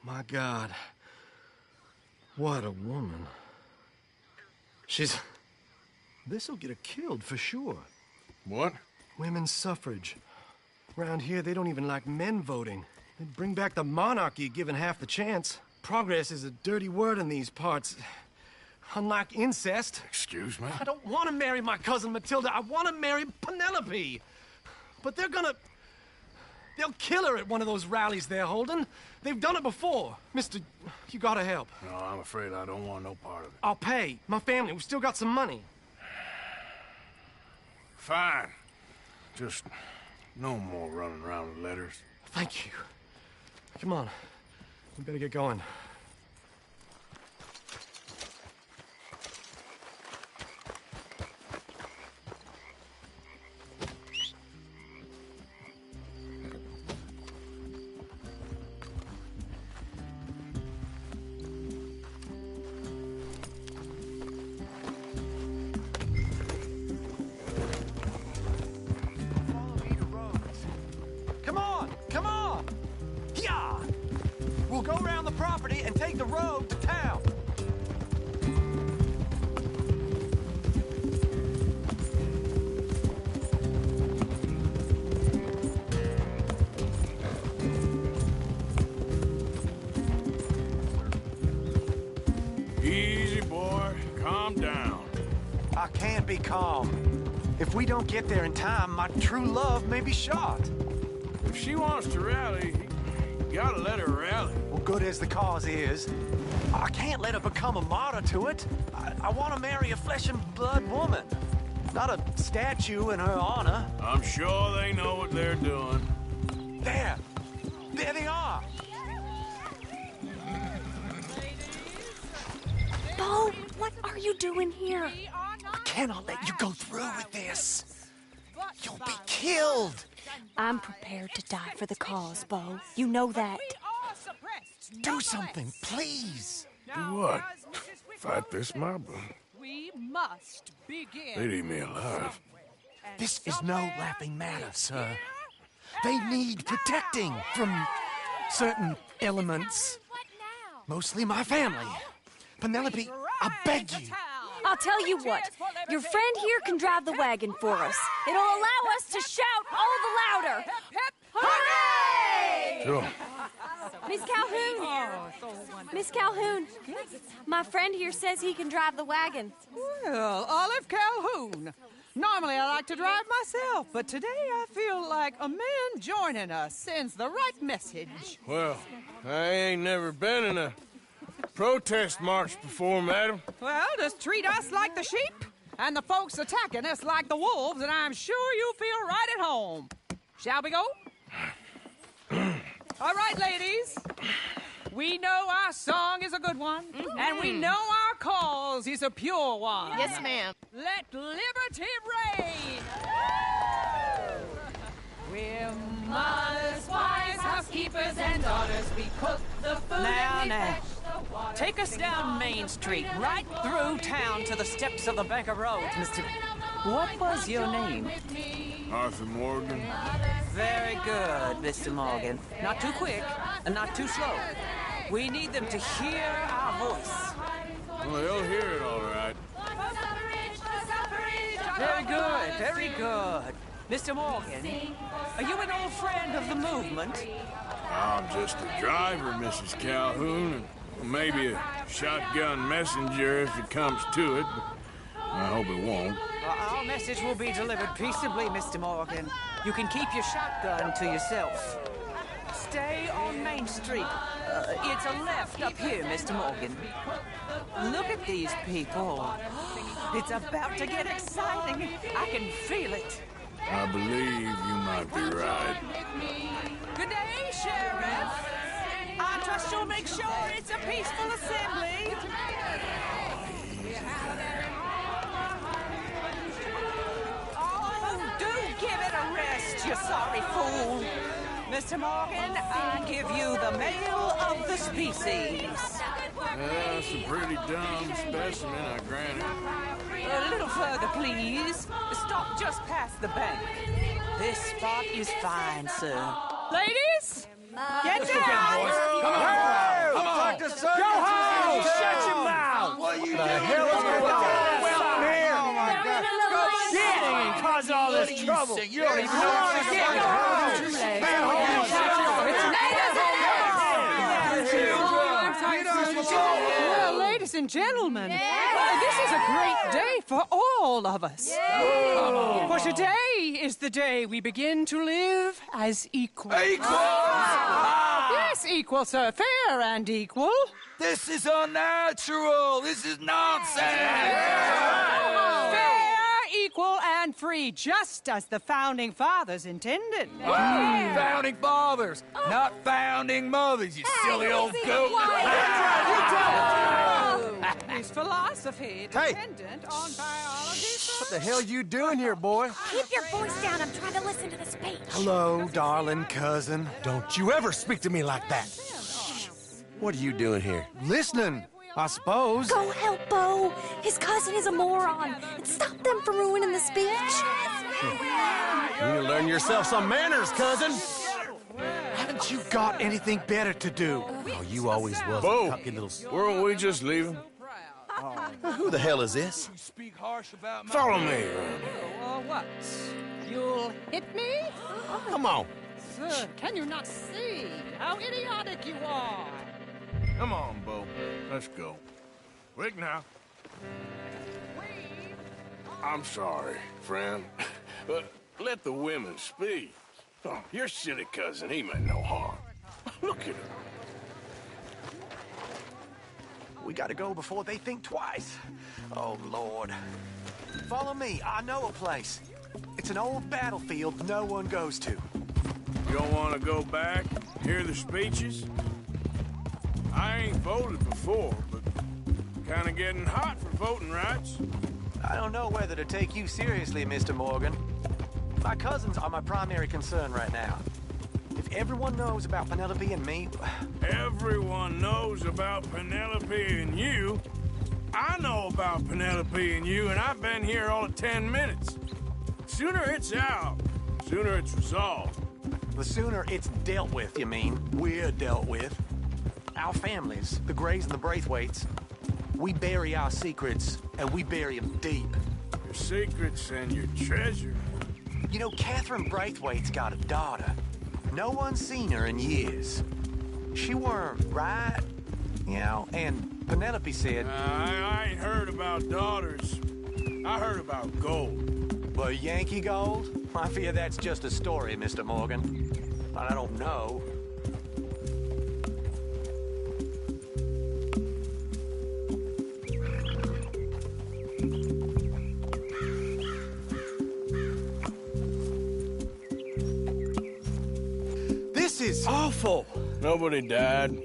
My God. What a woman. This'll get her killed for sure. What? Women's suffrage. Around here, they don't even like men voting. They'd bring back the monarchy given half the chance. Progress is a dirty word in these parts. Unlike incest. Excuse me? I don't want to marry my cousin Matilda. I want to marry Penelope. But they'll kill her at one of those rallies they're holding. They've done it before. Mister, you gotta help. No, I'm afraid I don't want no part of it. I'll pay. My family, we've still got some money. Fine. Just no more running around with letters. Thank you. Come on. We better get going. We'll go around the property and take the road to town. be calm. If we don't get there in time, my true love may be shot. If she wants to rally, you gotta let her rally. Well, good as the cause is, I can't let her become a martyr to it. I want to marry a flesh and blood woman, not a statue in her honor. I'm sure they know what they're doing. There they are. Bo, what are you doing here? I cannot let you go through with this. You'll be killed. I'm prepared to die for the cause, Bo. You know that. Do something, please. Do what? Fight this mob? We must begin. They'd eat me alive. This is no laughing matter, sir. They need protecting from certain elements. Mostly my family. Penelope, I beg you. I'll tell you what. Your friend here can drive the wagon for us. It'll allow us to shout all the louder. Hooray! Sure. Miss Calhoun! Miss Calhoun! My friend here says he can drive the wagon. Well, Olive Calhoun. Normally I like to drive myself, but today I feel like a man joining us sends the right message. Well, I ain't never been in a protest march before, madam. Well, just treat us like the sheep, and the folks attacking us like the wolves, and I'm sure you feel right at home. Shall we go? All right, ladies. We know our song is a good one, and we know our cause is a pure one. Yes, ma'am. Let liberty reign! We're mothers, wives, housekeepers, and daughters. We cook the food and we fetch the water. Take us down Main Street, right through town to the steps of the Bank of Roads, Mr. What was your name? Arthur Morgan. Very good, Mr. Morgan. Not too quick, and not too slow. We need them to hear our voice. Well, they'll hear it all right. Very good, very good. Mr. Morgan, are you an old friend of the movement? I'm just a driver, Mrs. Calhoun, and maybe a shotgun messenger if it comes to it, but I hope it won't. Our message will be delivered peaceably, Mr. Morgan. You can keep your shotgun to yourself. Stay on Main Street. It's a left up here, Mr. Morgan. Look at these people. It's about to get exciting. I can feel it. I believe you might be right. Good day, Sheriff. I trust you'll make sure it's a peaceful assembly. Oh, do give it a rest, you sorry fool. Mr. Morgan, I give you the male of the species. That's a pretty dumb specimen, I grant it. A little further, please. Stop just past the bank. This spot is fine, sir. Ladies, get down! Come on! Go home! Shut your mouth! What the hell is going on? Well, here! Oh, my God. Shit! Cause all this trouble. You don't even know what you're getting. Well, ladies and gentlemen, this is a great day for all of us. For today is the day we begin to live as equals. Yes, equal, sir. Fair and equal. This is unnatural. This is nonsense. Fair, equal, and free, just as the Founding Fathers intended. Founding fathers, not founding mothers, you silly old goat. Is philosophy dependent on biology? What the hell you doing here, boy? Keep your voice down. I'm trying to listen to the speech. Hello, darling cousin. Don't you ever speak to me like that. What are you doing here? Listening, I suppose. Go help Bo. His cousin is a moron. And stop them from ruining the speech. You need to learn yourself some manners, cousin. Haven't you got anything better to do? Oh, you always was Bo, a cocky little... weren't we just leaving? Who the hell is this? Follow me. What? You'll hit me? Come on. Sir, can you not see how idiotic you are? Come on, Bo. Let's go. Quick now. I'm sorry, friend. But let the women speak. Oh, your silly cousin, he meant no harm. Look at him. We gotta go before they think twice. Oh, Lord. Follow me. I know a place. It's an old battlefield no one goes to. You don't want to go back, hear the speeches? I ain't voted before, but kind of getting hot for voting rights. I don't know whether to take you seriously, Mr. Morgan. My cousins are my primary concern right now. If everyone knows about Penelope and me... Everyone knows about Penelope and you. I know about Penelope and you, and I've been here all of 10 minutes. Sooner it's out, sooner it's resolved. The sooner it's dealt with, you mean? We're dealt with. Our families, the Grays and the Braithwaites, we bury our secrets, and we bury them deep. Your secrets and your treasure. You know, Catherine Braithwaite's got a daughter. No one's seen her in years. She weren't right, you know, and Penelope said... I ain't heard about daughters. I heard about gold. Well, Yankee gold? I fear that's just a story, Mr. Morgan. But I don't know. This is awful. Nobody died.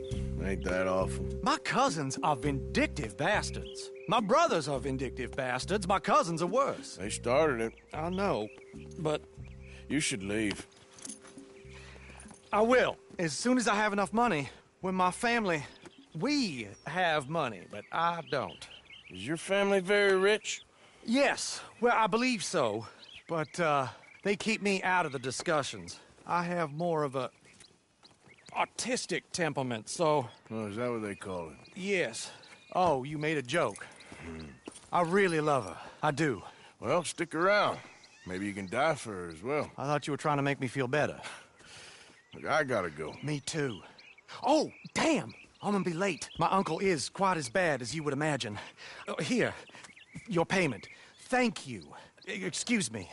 Ain't that awful? My cousins are vindictive bastards. My brothers are vindictive bastards. My cousins are worse. They started it. I know, but... You should leave. I will, as soon as I have enough money. When my family... We have money, but I don't. Is your family very rich? Yes, well, I believe so. But, they keep me out of the discussions. I have more of a... artistic temperament, so... Oh, is that what they call it? Yes. Oh, you made a joke. I really love her. I do. Well, stick around. Maybe you can die for her as well. I thought you were trying to make me feel better. Look, I gotta go. Me too. Oh, damn! I'm gonna be late. My uncle is quite as bad as you would imagine. Here, your payment. Thank you. Excuse me.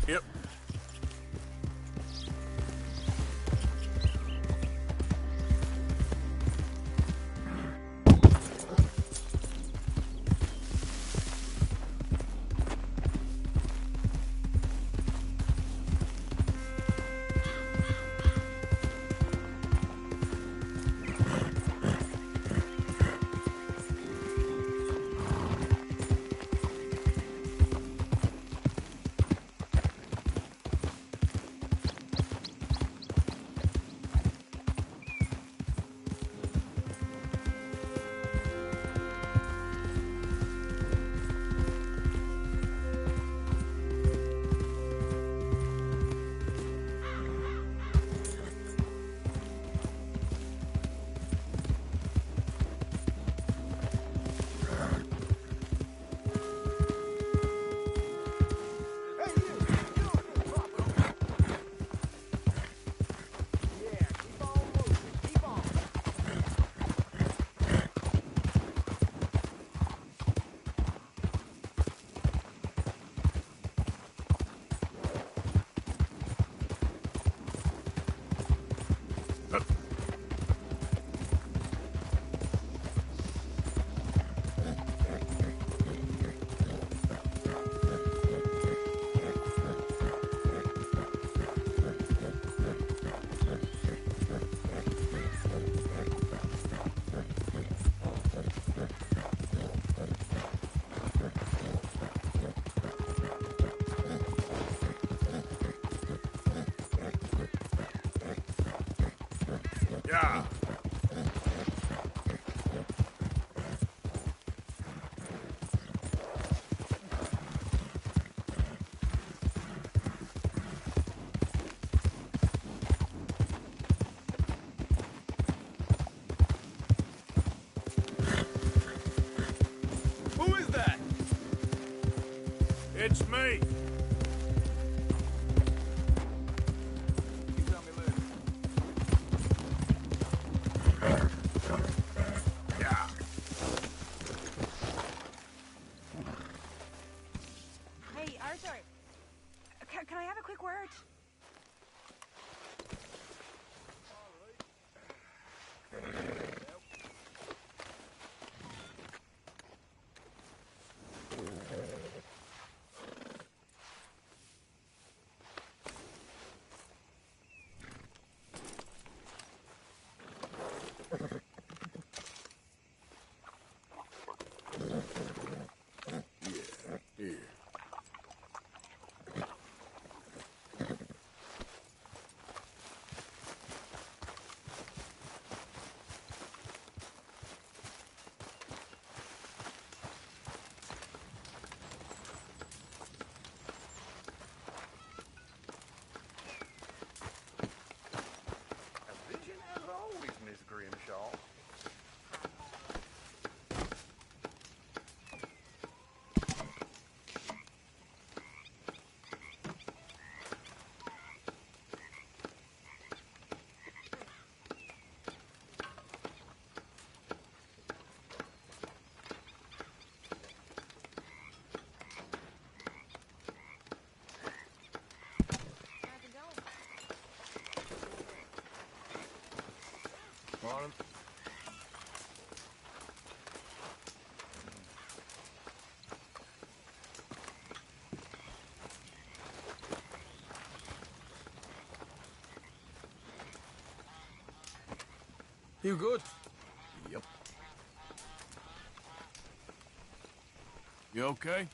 Yep. Who is that? It's me. Yeah. Hey, Arthur. Can I have a quick word? Morning. You good? Yep. You okay?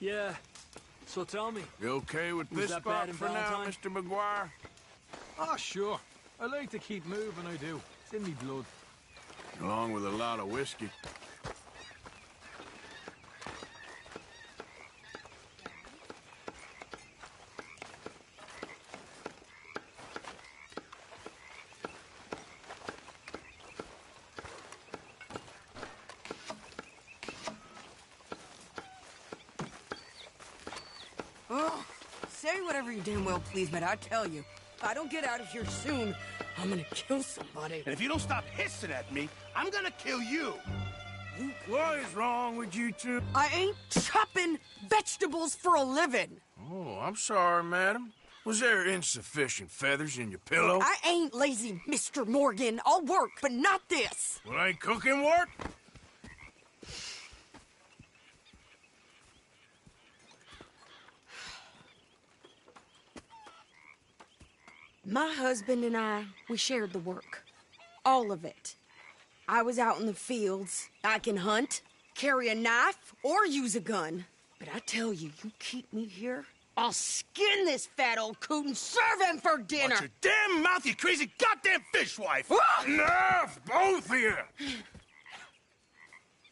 Yeah. So tell me. You okay with Was this that spot bad in for now, Valentine? Mr. McGuire? Ah, sure. I like to keep moving, I do. It's in me blood. Along with a lot of whiskey. Oh, say whatever you damn well please, but I tell you, if I don't get out of here soon, I'm gonna kill somebody. And if you don't stop hissing at me, I'm gonna kill you. What is wrong with you two? I ain't chopping vegetables for a living. Oh, I'm sorry, madam. Was there insufficient feathers in your pillow? I ain't lazy, Mr. Morgan. I'll work, but not this. Well, ain't cooking work? My husband and I, we shared the work. All of it. I was out in the fields. I can hunt, carry a knife, or use a gun. But I tell you, you keep me here, I'll skin this fat old coot and serve him for dinner. Watch your damn mouth, you crazy goddamn fishwife! Enough, both of you!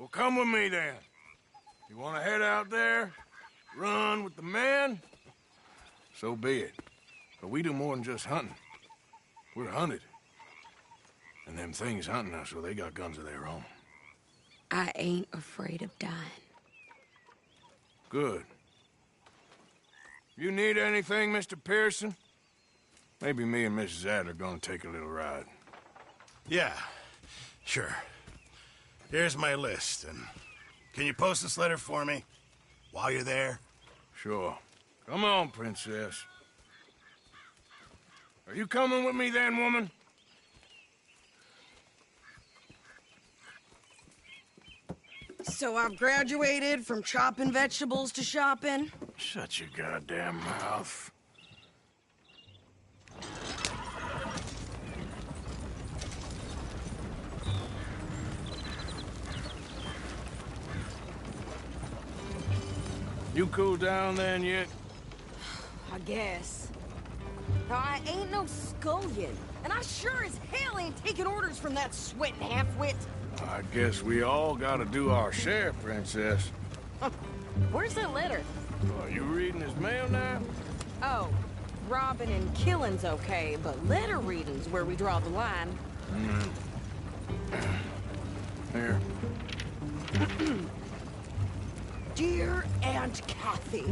Well, come with me, then. You want to head out there, run with the men? So be it. But we do more than just hunting. We're hunted. And them things hunting us, so they got guns of their own. I ain't afraid of dying. Good. You need anything, Mr. Pearson? Maybe me and Mrs. Adler gonna take a little ride. Yeah, sure. Here's my list, and can you post this letter for me while you're there? Sure. Come on, Princess. Are you coming with me then, woman? So I've graduated from chopping vegetables to shopping. Shut your goddamn mouth. You cool down then yet? I guess. Now, I ain't no scullion, and I sure as hell ain't taking orders from that sweating half-wit. I guess we all gotta do our share, Princess. Where's that letter? Are you reading his mail now? Oh, robbing and killing's okay, but letter reading's where we draw the line. Here. Dear Aunt Kathy,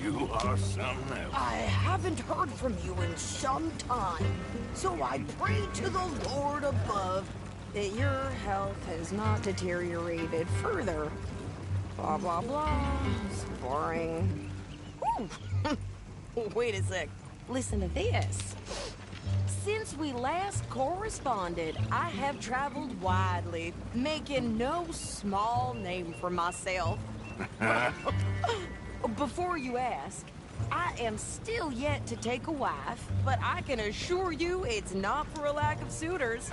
You are something else. I haven't heard from you in some time, so I pray to the Lord above that your health has not deteriorated further. Blah, blah, blah. It's boring. Ooh. Wait a sec. Listen to this. Since we last corresponded, I have traveled widely, making no small name for myself. Before you ask, I am still yet to take a wife, but I can assure you it's not for a lack of suitors.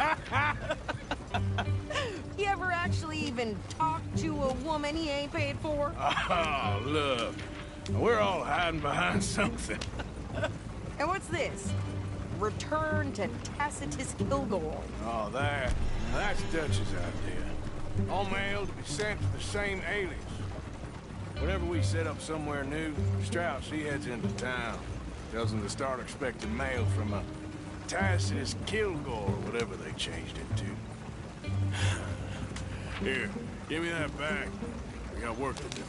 You ever actually even talk to a woman he ain't paid for? Oh, look. We're all hiding behind something. And what's this? Return to Tacitus Kilgore. Oh, that's Dutch's idea. All mail to be sent to the same alias. Whenever we set up somewhere new, Strauss, he heads into town. Tells them to start expecting mail from a Tacitus Kilgore, whatever they changed it to. Here, give me that back. We got work to do.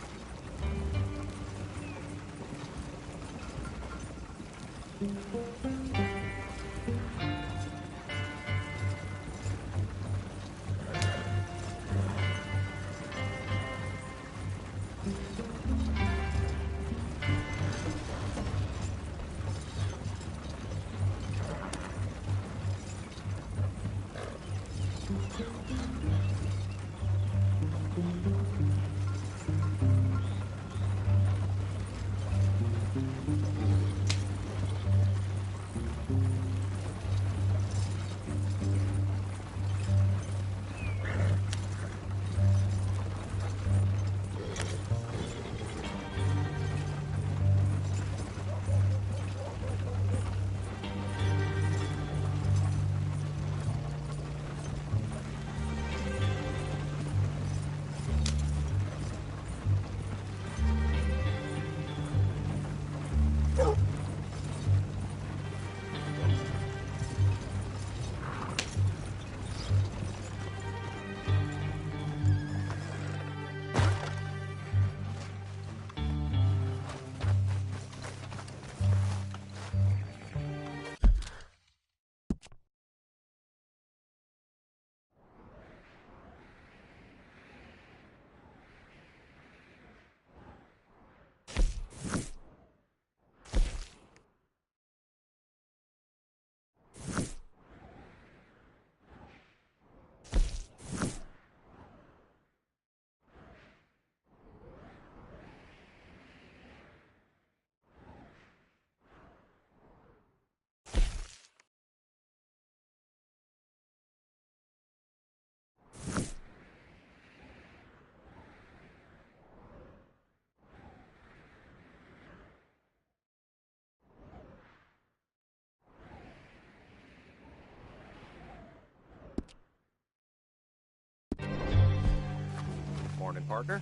Morning, partner.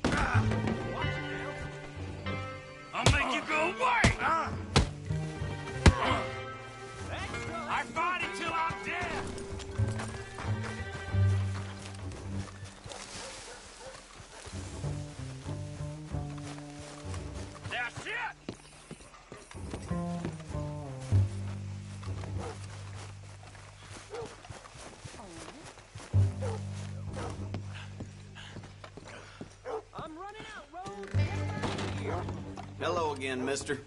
I'll make you go away! I fight until I'm dead! That's it! I'm running out, Rose. Hello again, mister.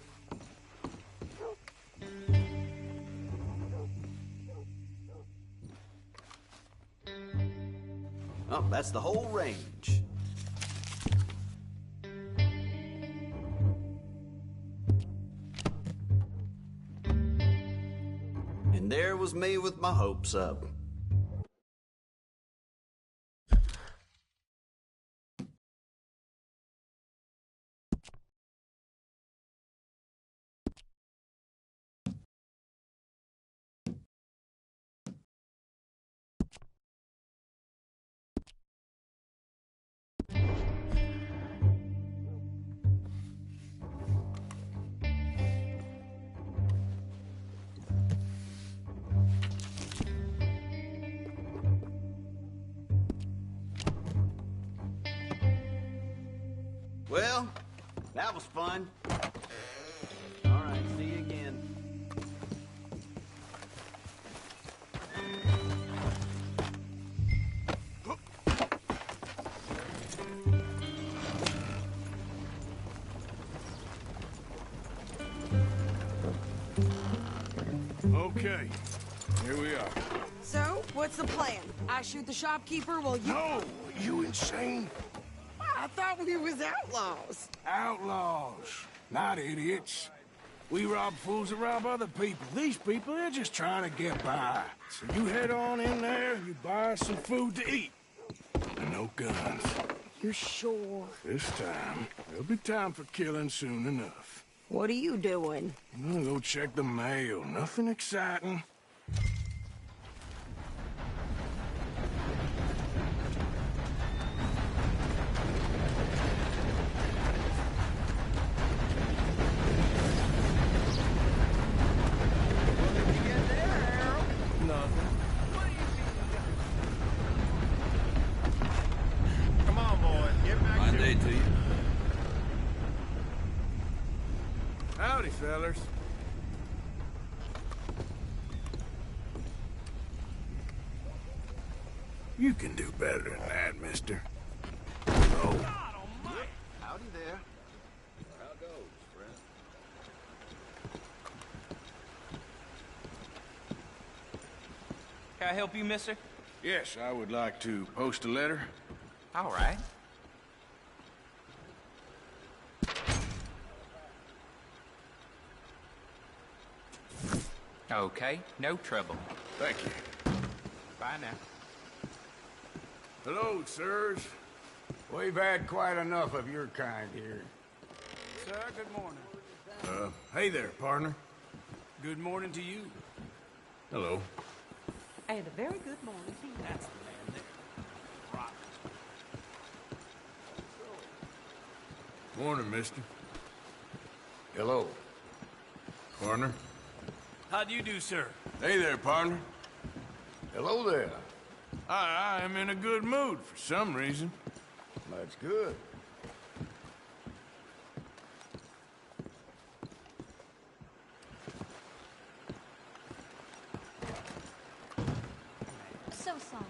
Oh, that's the whole range. And there was me with my hopes up. Well, that was fun. All right, see you again. Okay, here we are. So, what's the plan? I shoot the shopkeeper while you... No! You insane? I thought we was outlaws. Outlaws, not idiots. We rob fools that rob other people. These people, they're just trying to get by. So you head on in there, you buy some food to eat. And no guns. You're sure? This time, there'll be time for killing soon enough. What are you doing? I'm gonna go check the mail. Nothing exciting. Come on, boys. Get back Fine day to you. Howdy, fellas. You can do better than that, mister. Oh. Howdy there. How goes, friend? Can I help you, mister? Yes, I would like to post a letter. All right. Okay, no trouble. Thank you. Bye now. Hello, sirs. We've had quite enough of your kind here. Sir, good morning. Hey there, partner. Good morning to you. Hello. And a very good morning to you. That's the man there. Right. Morning, mister. Hello. Partner. How do you do, sir? Hey there, partner. Hello there. I am in a good mood for some reason. That's good. So sorry.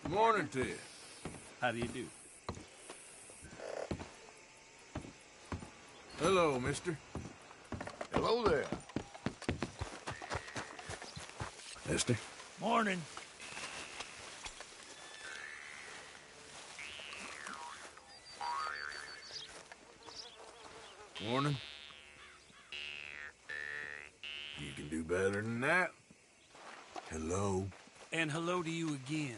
Morning to you. How do you do? Hello, mister. Hello there. Mister. Morning. Morning. You can do better than that. Hello. And hello to you again.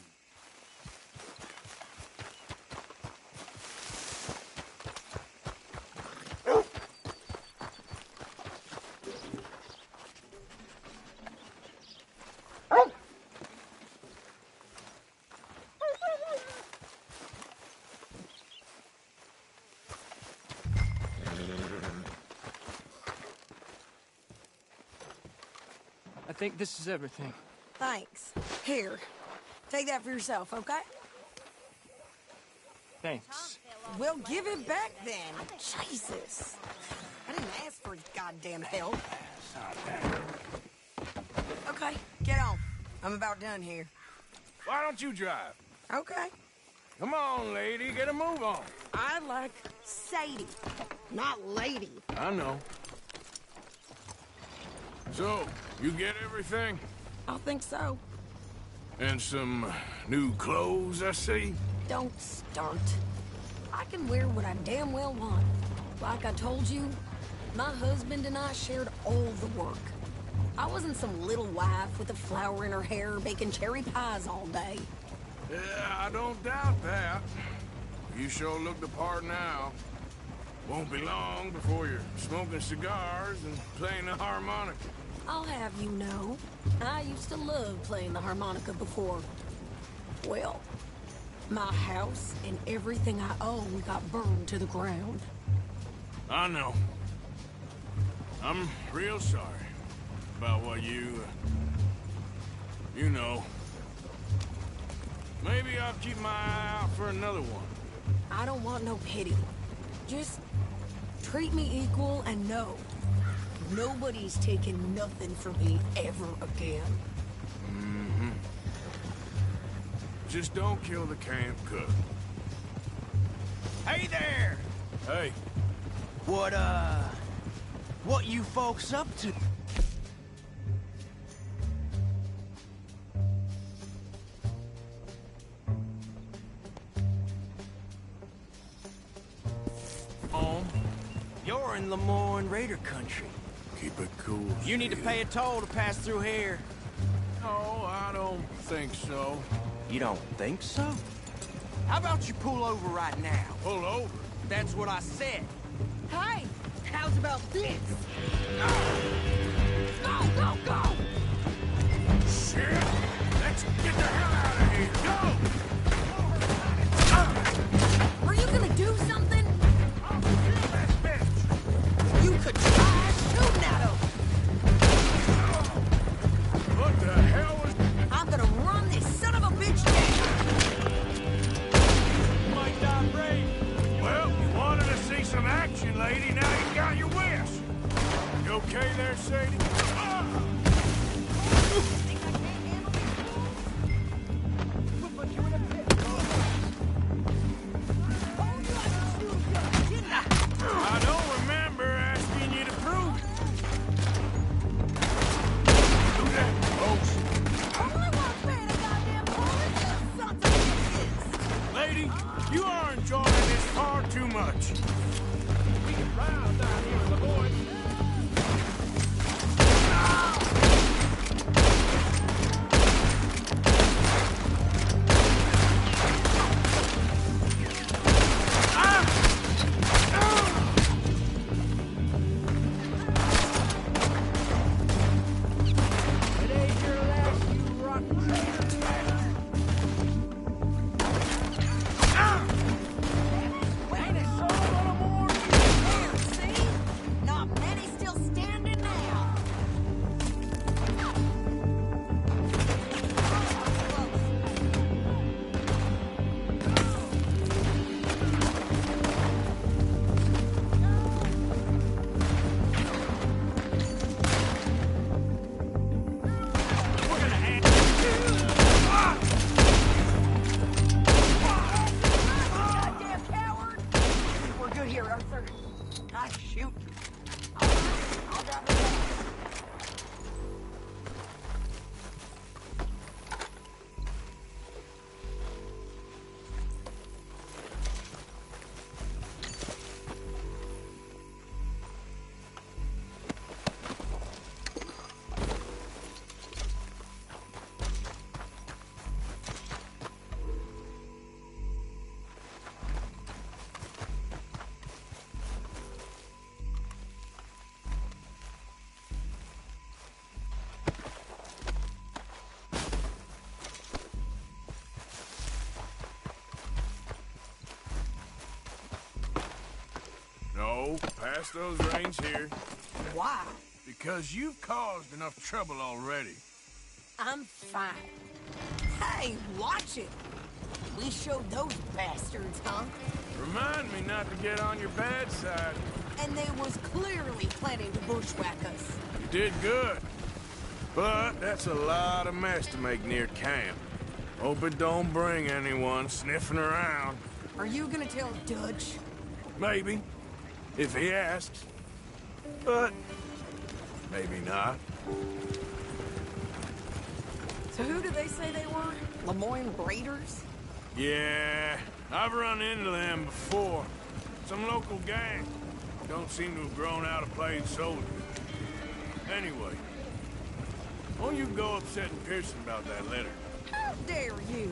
I think this is everything. Thanks. Here, take that for yourself, okay? Thanks. We'll give it back then. Jesus. I didn't ask for goddamn help. Okay, get on. I'm about done here. Why don't you drive? Okay. Come on, lady, get a move on. I like Sadie, not lady. I know. So, you get everything? I think so. And some new clothes, I see? Don't start. I can wear what I damn well want. Like I told you, my husband and I shared all the work. I wasn't some little wife with a flower in her hair baking cherry pies all day. Yeah, I don't doubt that. You sure look the part now. Won't be long before you're smoking cigars and playing the harmonica. I'll have you know, I used to love playing the harmonica before. Well, my house and everything I own got burned to the ground. I know. I'm real sorry about what you You know. Maybe I'll keep my eye out for another one. I don't want no pity. Just treat me equal and know nobody's taking nothing from me ever again. Mm-hmm. Just don't kill the camp cook. Hey there! Hey. What you folks up to? You're in Lemoyne Raider country. Keep it cool. You need to pay a toll to pass through here. No, I don't think so. You don't think so? How about you pull over right now? Pull over? That's what I said. Hey, how's about this? Go, go, go! Shit! Let's get the hell out of here! Go! Are you gonna do something? You could try shooting at him. What the hell was... I'm gonna run this son of a bitch down. Might die brave. Well, you wanted to see some action, lady. Now you got your wish. You okay there, Sadie? I don't remember asking you to prove it. Do that, folks. Lady, you are enjoying this far too much. We can round down here with the boys. No, pass those reins here. Why? Because you've caused enough trouble already. I'm fine. Hey, watch it. We showed those bastards, huh? Remind me not to get on your bad side. And they was clearly planning to bushwhack us. You did good. But that's a lot of mess to make near camp. Hope it don't bring anyone sniffing around. Are you gonna tell Dutch? Maybe. If he asks. But maybe not. So who do they say they were? Lemoyne Raiders? Yeah, I've run into them before. Some local gang. Don't seem to have grown out of playing soldier. Anyway, won't you go upsetting Pearson about that letter? How dare you?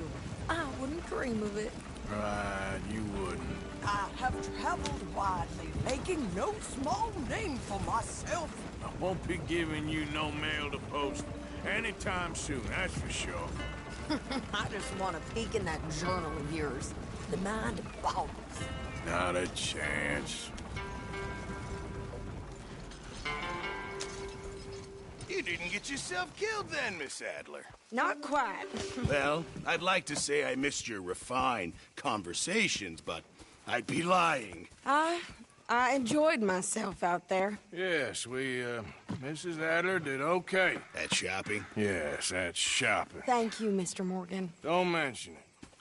I wouldn't dream of it. Right, you wouldn't. I have traveled widely, making no small name for myself. I won't be giving you no mail to post anytime soon, that's for sure. I just want to peek in that journal of yours. The mind boggles. Not a chance. You you didn't get yourself killed then, Miss Adler. Not quite. Well, I'd like to say I missed your refined conversations, but I'd be lying. I enjoyed myself out there. Yes, Mrs. Adler did okay. At shopping? Yes, at shopping. Thank you, Mr. Morgan. Don't mention it.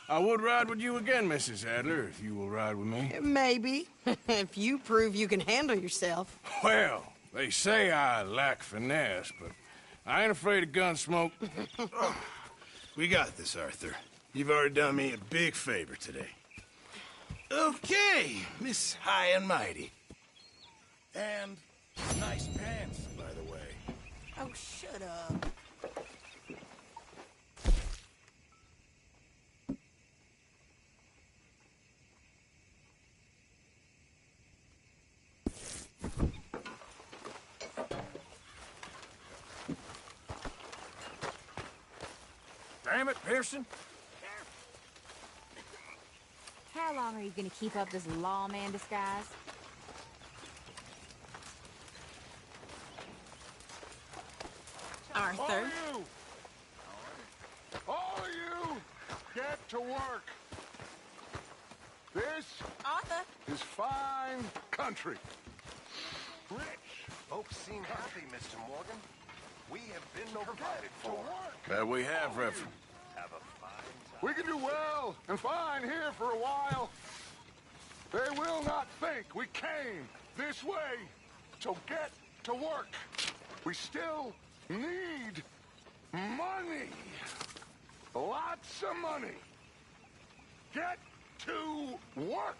I would ride with you again, Mrs. Adler, if you will ride with me. Maybe. If you prove you can handle yourself. Well, they say I lack finesse, but I ain't afraid of gun smoke. We got this, Arthur. You've already done me a big favor today. Okay, Miss High and Mighty. And nice pants, by the way. Oh, shut up. Damn it, Pearson. How long are you gonna keep up this lawman disguise? Arthur. All of you, get to work. This Arthur. is fine country. Rich. Folks seem happy, Mr. Morgan. We have been provided for. That we have, Reverend. Have a fine time. We can do well and fine here for a while. They will not think we came this way. So get to work. We still need money. Lots of money. Get to work.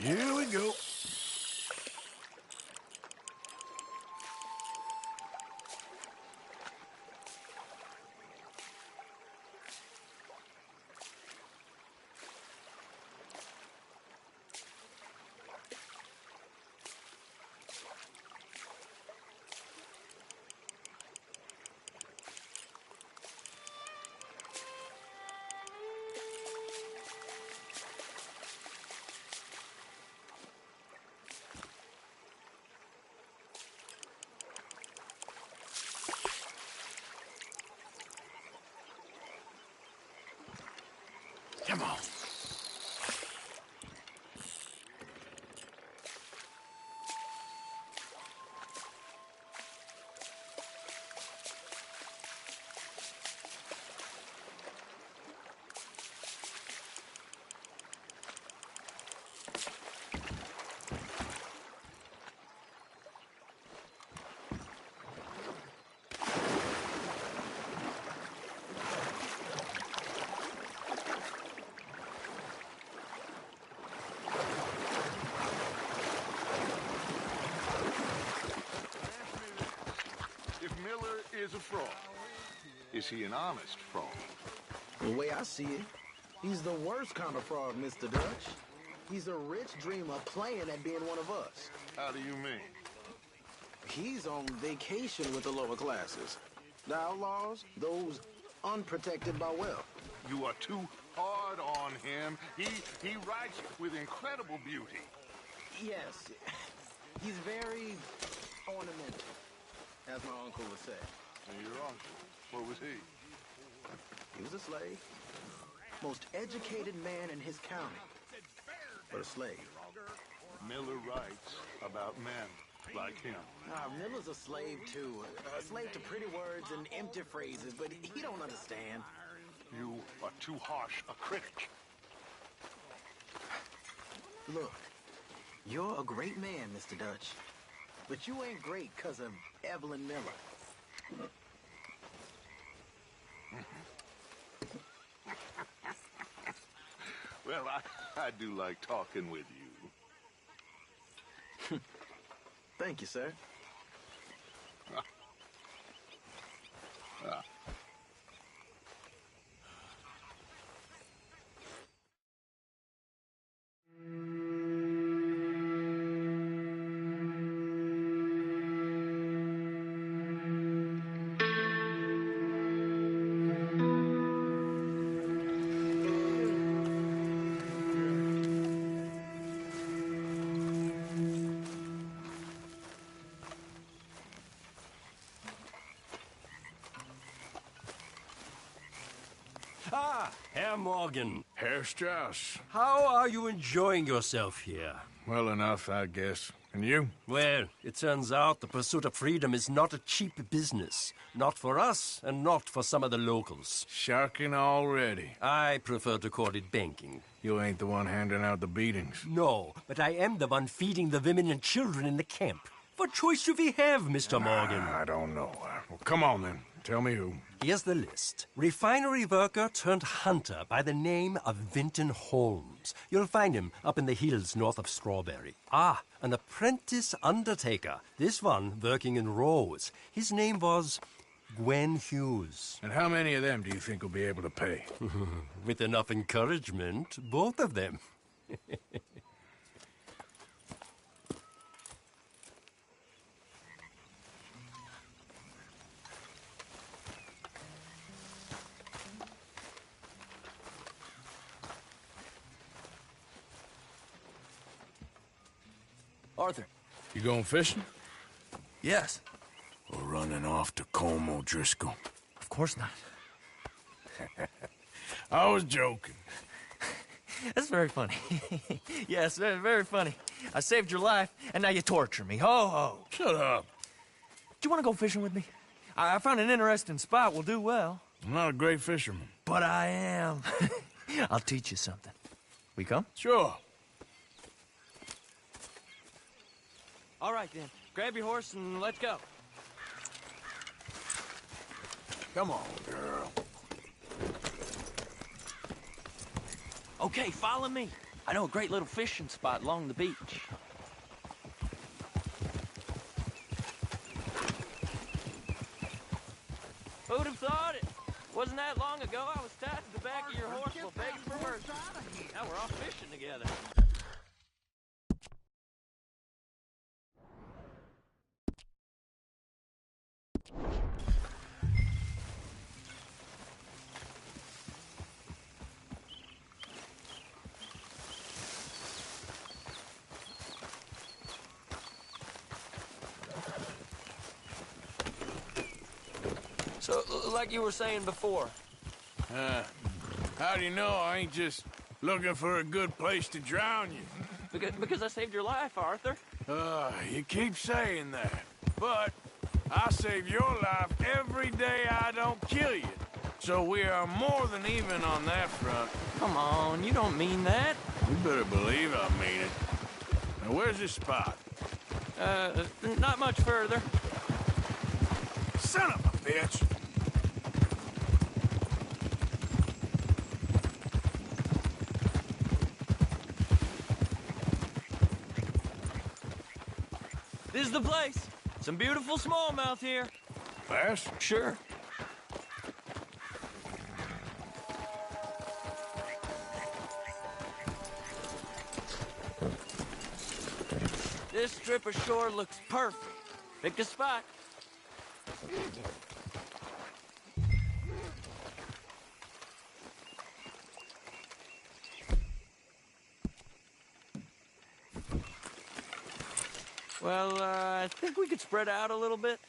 Here we go. Come on. Is a fraud. Is he an honest fraud? The way I see it, he's the worst kind of fraud, Mr. Dutch. He's a rich dreamer playing at being one of us. How do you mean? He's on vacation with the lower classes. The outlaws, those unprotected by wealth. You are too hard on him. He writes with incredible beauty. Yes, he's very ornamental, as my uncle would say. And your uncle, what was he? He was a slave. Most educated man in his county, but a slave. Miller writes about men like him. Miller's a slave, too. A slave to pretty words and empty phrases, but he don't understand. You are too harsh a critic. Look, you're a great man, Mr. Dutch, but you ain't great because of Evelyn Miller. Well, I do like talking with you. Thank you, sir. Ah, Herr Morgan. Herr Strauss. How are you enjoying yourself here? Well enough, I guess. And you? Well, it turns out the pursuit of freedom is not a cheap business. Not for us, and not for some of the locals. Sharking already. I prefer to call it banking. You ain't the one handing out the beatings. No, but I am the one feeding the women and children in the camp. What choice do we have, Mr. Morgan? I don't know. Well, come on, then. Tell me who. Here's the list. Refinery worker turned hunter by the name of Vinton Holmes. You'll find him up in the hills north of Strawberry. Ah, an apprentice undertaker. This one working in Rose. His name was Gwen Hughes. And how many of them do you think will be able to pay? With enough encouragement, both of them. Arthur. You going fishing? Yes. Or running off to Colm O'Driscoll? Of course not. I was joking. That's very funny. Yes, very, very funny. I saved your life, and now you torture me. Ho, ho. Shut up. Do you want to go fishing with me? I found an interesting spot. We'll do well. I'm not a great fisherman. But I am. I'll teach you something. We come? Sure. All right, then. Grab your horse and let's go. Come on, girl. Okay, follow me. I know a great little fishing spot along the beach. Who'd have thought it? Wasn't that long ago I was tied to the back of your horse while begging for mercy. Now we're off fishing together. So, like you were saying before. How do you know I ain't just looking for a good place to drown you? Because I saved your life, Arthur. You keep saying that. But I save your life every day I don't kill you. So we are more than even on that front. Come on, you don't mean that. You better believe I mean it. Now, where's this spot? Not much further. Son of a bitch! This is the place. Some beautiful smallmouth here. Bass? Sure. This strip of shore looks perfect. Pick a spot. Well, I think we could spread out a little bit.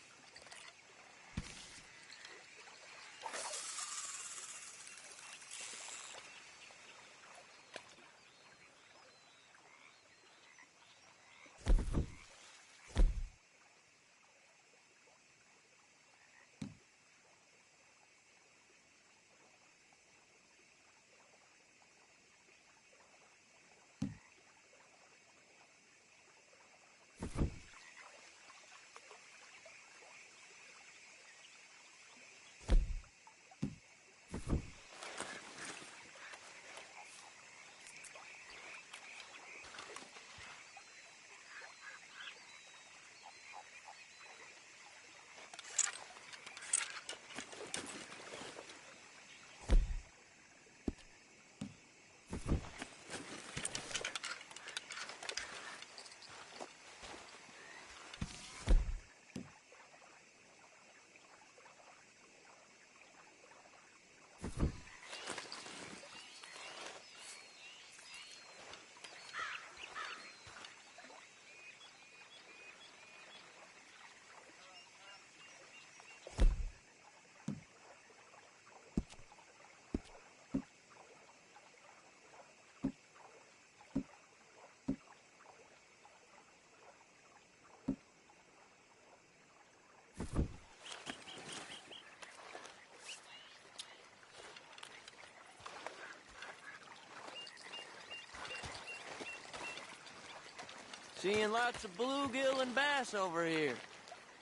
Seeing lots of bluegill and bass over here.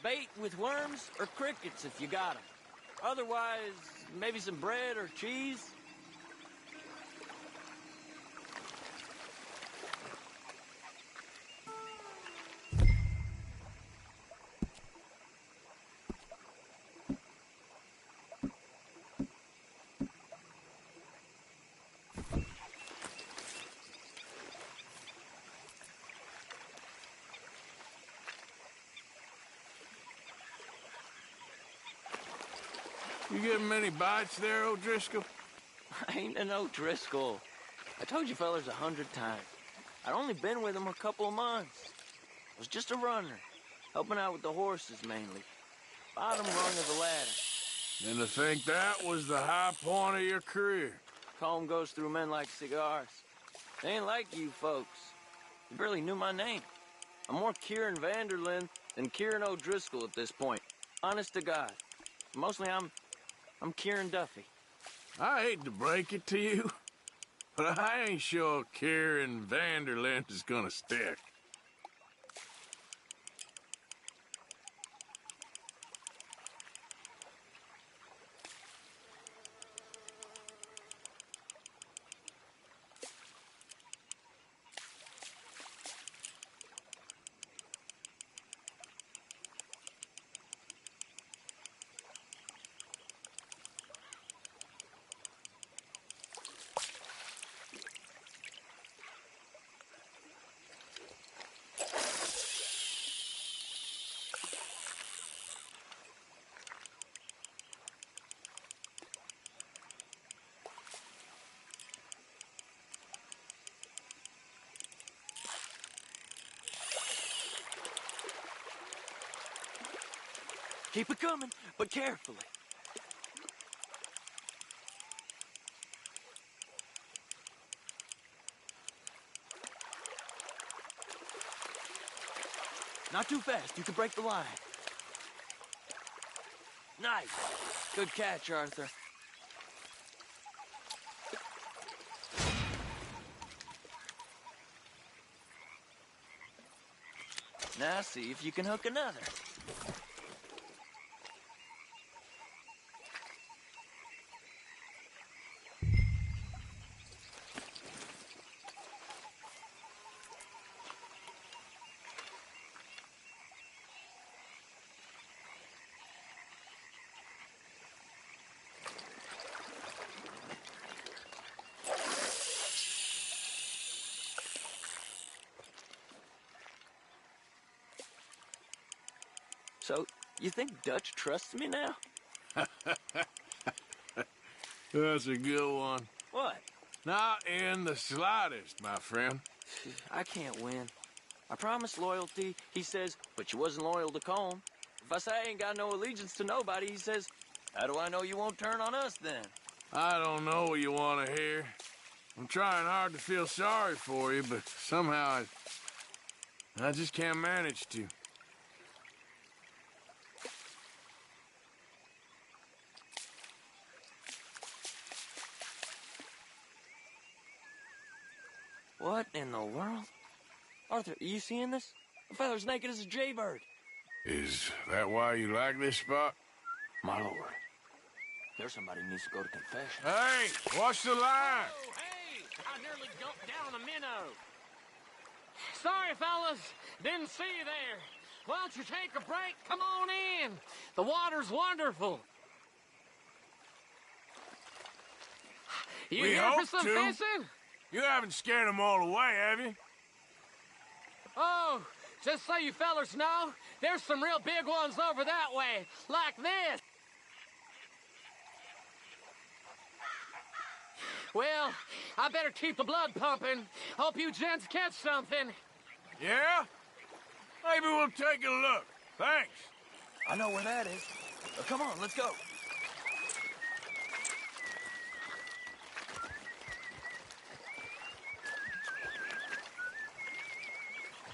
Bait with worms or crickets if you got 'em. Otherwise, maybe some bread or cheese. You getting many bites there, O'Driscoll? I ain't an O'Driscoll. I told you fellas 100 times. I'd only been with him a couple of months. I was just a runner, helping out with the horses mainly. Bottom rung of the ladder. And to think that was the high point of your career. Comb goes through men like cigars. They ain't like you folks. You barely knew my name. I'm more Kieran Vanderlyn than Kieran O'Driscoll at this point. Honest to God. Mostly I'm Kieran Duffy. I hate to break it to you, but I ain't sure Kieran Vanderlyn is gonna stick. Keep it coming, but carefully. Not too fast. You could break the line. Nice. Good catch, Arthur. Now see if you can hook another. So, you think Dutch trusts me now? That's a good one. What? Not in the slightest, my friend. I can't win. I promised loyalty, he says, but you wasn't loyal to Colm. If I say I ain't got no allegiance to nobody, he says, how do I know you won't turn on us then? I don't know what you want to hear. I'm trying hard to feel sorry for you, but somehow I just can't manage to. What in the world? Arthur, are you seeing this? The fella's naked as a jaybird. Is that why you like this spot? My lord. There's somebody who needs to go to confession. Hey, watch the line! Oh, hey! I nearly jumped down a minnow. Sorry, fellas. Didn't see you there. Why don't you take a break? Come on in. The water's wonderful. You We here hope for some to. fishing? You haven't scared them all away, have you? Oh, just so you fellers know, there's some real big ones over that way, like this. Well, I better keep the blood pumping. Hope you gents catch something. Yeah? Maybe we'll take a look. Thanks. I know where that is. Come on, let's go.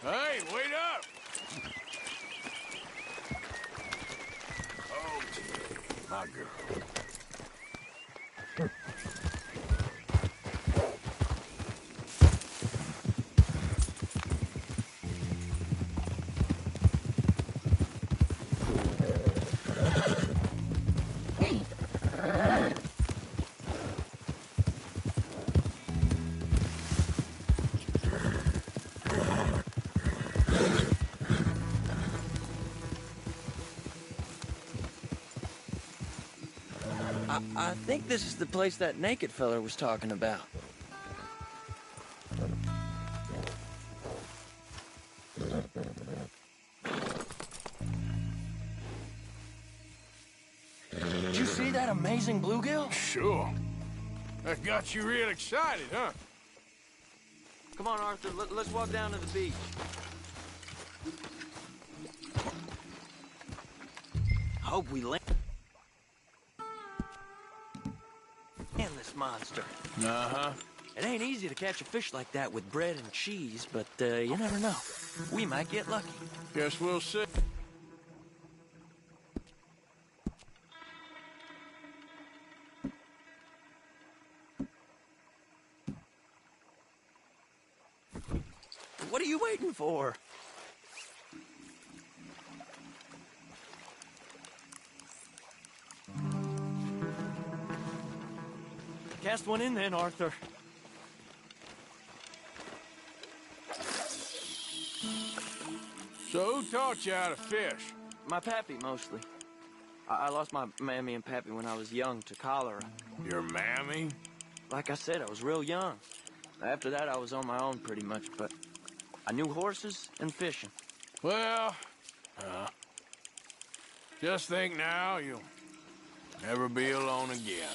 Hey, wait up! Oh, my girl. I think this is the place that naked fella was talking about. Did you see that amazing bluegill? Sure. That got you real excited, huh? Come on, Arthur, let's walk down to the beach. Hope we land this monster. Uh-huh. It ain't easy to catch a fish like that with bread and cheese, but you never know. We might get lucky. Guess we'll see. What are you waiting for? Cast one in then, Arthur. So who taught you how to fish? My pappy, mostly. I lost my mammy and pappy when I was young to cholera. Your mammy? Like I said, I was real young. After that, I was on my own pretty much, but I knew horses and fishing. Well, just think now, you'll never be alone again.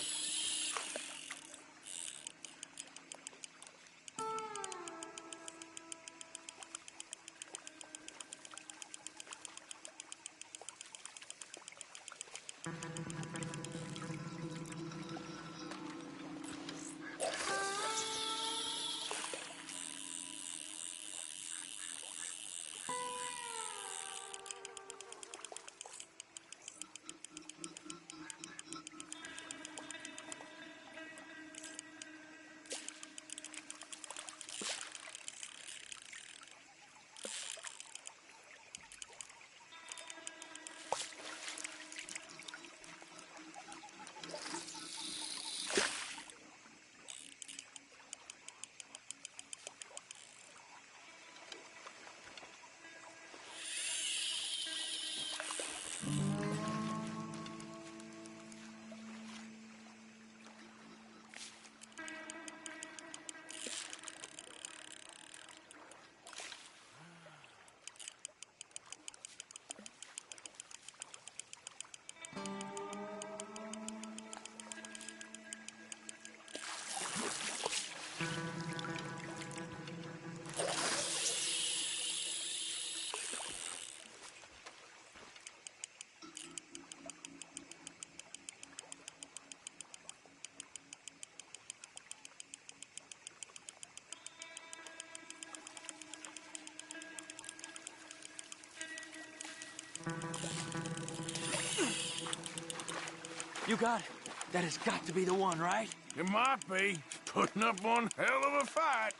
You got it. That has got to be the one, right? It might be. Putting up one hell of a fight.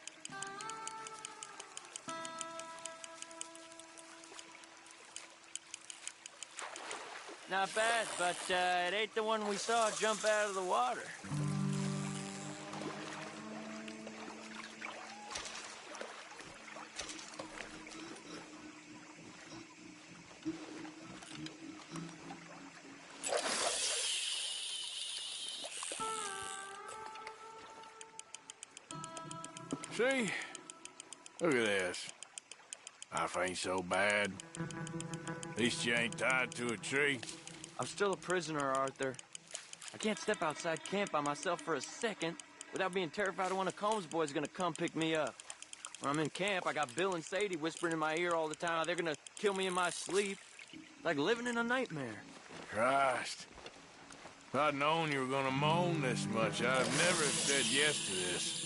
Not bad, but it ain't the one we saw jump out of the water. See? Look at this. Life ain't so bad. At least you ain't tied to a tree. I'm still a prisoner, Arthur. I can't step outside camp by myself for a second without being terrified one of Combs' boys is gonna come pick me up. When I'm in camp, I got Bill and Sadie whispering in my ear all the time how they're gonna kill me in my sleep. Like living in a nightmare. Christ. If I'd known you were gonna moan this much, I'd never have said yes to this.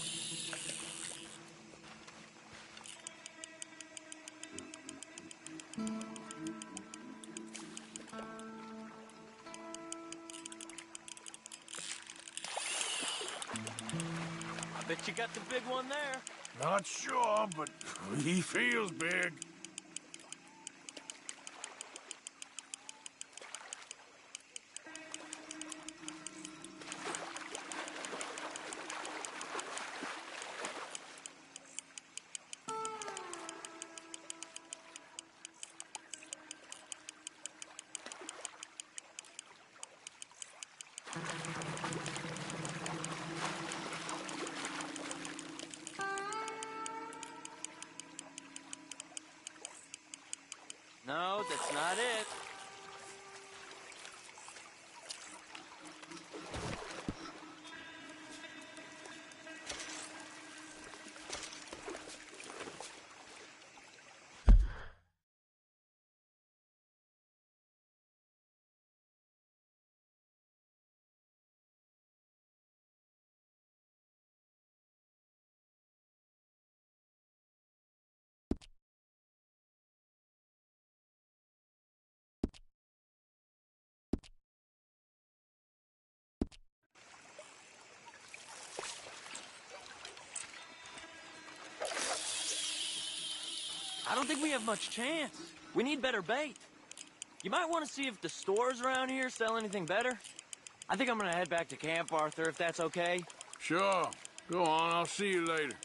I bet you got the big one there. Not sure, but he feels big. No, that's not it. I don't think we have much chance. We need better bait. You might want to see if the stores around here sell anything better. I think I'm gonna head back to camp, Arthur, if that's okay. Sure. Go on, I'll see you later.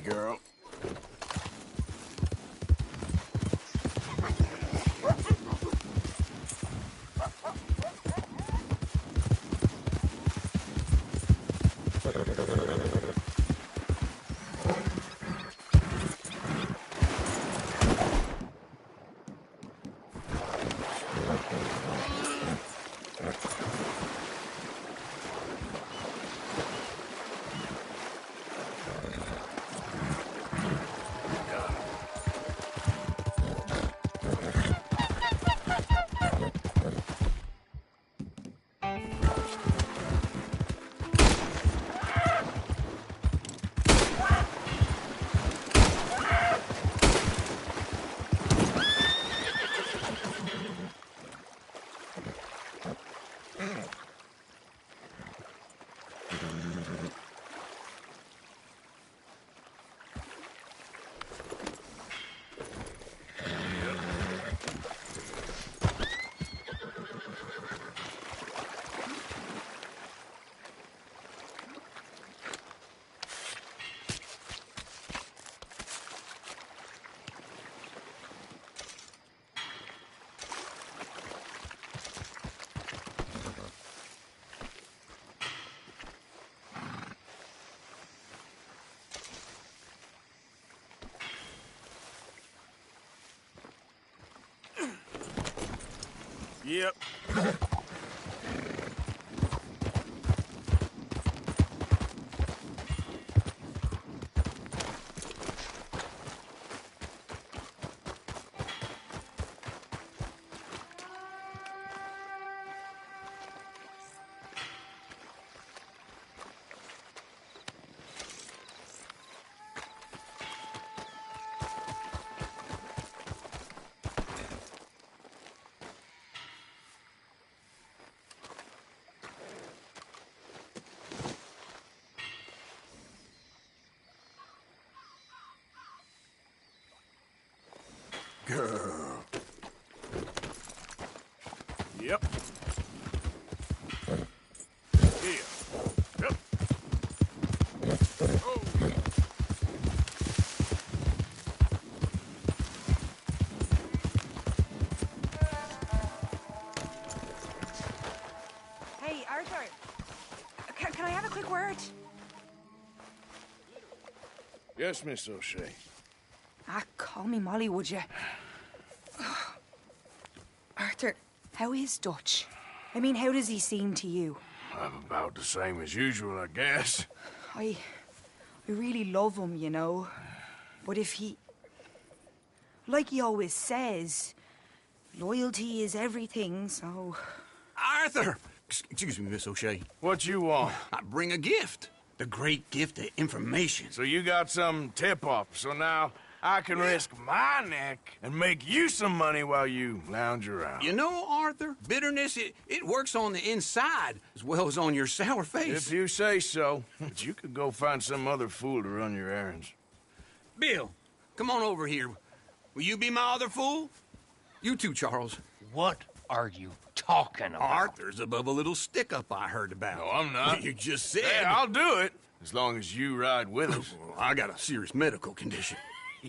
girl. Yep. Girl. Yep. Yeah. Yep. Oh. Hey, Arthur. Can I have a quick word? Yes, Miss O'Shea. Ah, call me Molly, would you? Arthur, how is Dutch? I mean, how does he seem to you? I'm about the same as usual, I guess. I really love him, you know. But if he... Like he always says, loyalty is everything, so... Arthur! Excuse me, Miss O'Shea. What you want? I bring a gift. The great gift of information. So you got some tip-off, so now I can risk my neck and make you some money while you lounge around. You know, Arthur, bitterness, it works on the inside as well as on your sour face. If you say so. But you could go find some other fool to run your errands. Bill, come on over here. Will you be my other fool? You too, Charles. What are you talking about? Arthur's above a little stick-up I heard about. No, I'm not. You just said... Yeah, I'll do it, as long as you ride with us. I got a serious medical condition.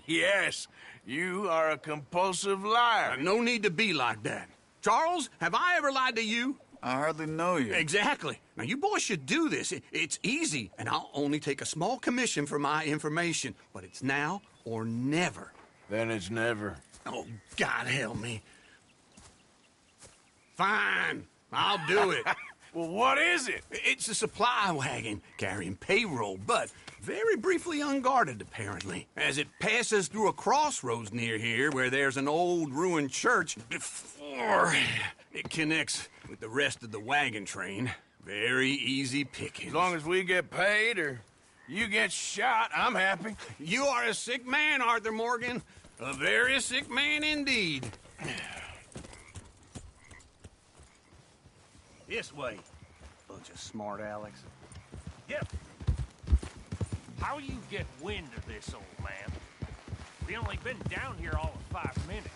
Yes, you are a compulsive liar. No need to be like that. Charles, have I ever lied to you? I hardly know you. Exactly. Now, you boys should do this. It's easy, and I'll only take a small commission for my information. But it's now or never. Then it's never. Oh, God help me. Fine. I'll do it. Well, what is it? It's a supply wagon carrying payroll, but very briefly unguarded, apparently, as it passes through a crossroads near here where there's an old ruined church before it connects with the rest of the wagon train. Very easy pickings. As long as we get paid or you get shot, I'm happy. You are a sick man, Arthur Morgan. A very sick man indeed. This way. Bunch of smart Alex. Yep. How you get wind of this, old man? We only been down here all of 5 minutes.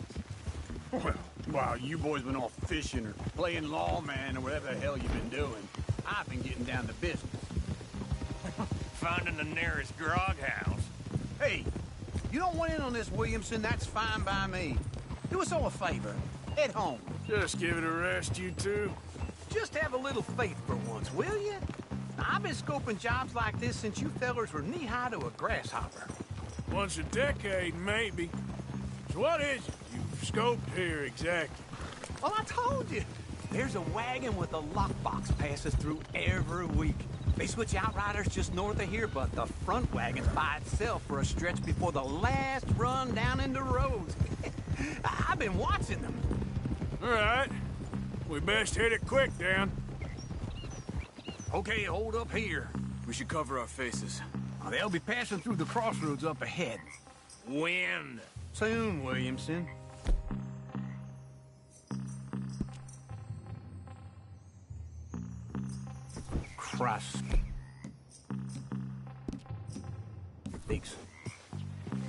Well, while you boys been off fishing or playing lawman or whatever the hell you've been doing, I've been getting down to business. Finding the nearest grog house. Hey, you don't want in on this, Williamson, that's fine by me. Do us all a favor. Head home. Just give it a rest, you two. Just have a little faith for once, will you? Now, I've been scoping jobs like this since you fellers were knee-high to a grasshopper. Once a decade, maybe. So what is it you've scoped here exactly? Well, I told you. There's a wagon with a lockbox passes through every week. They switch outriders just north of here, but the front wagon's by itself for a stretch before the last run down into roads. I've been watching them. All right. We best hit it quick, Dan. Okay, hold up here. We should cover our faces. They'll be passing through the crossroads up ahead. When? Soon, Williamson. Christ. Thanks.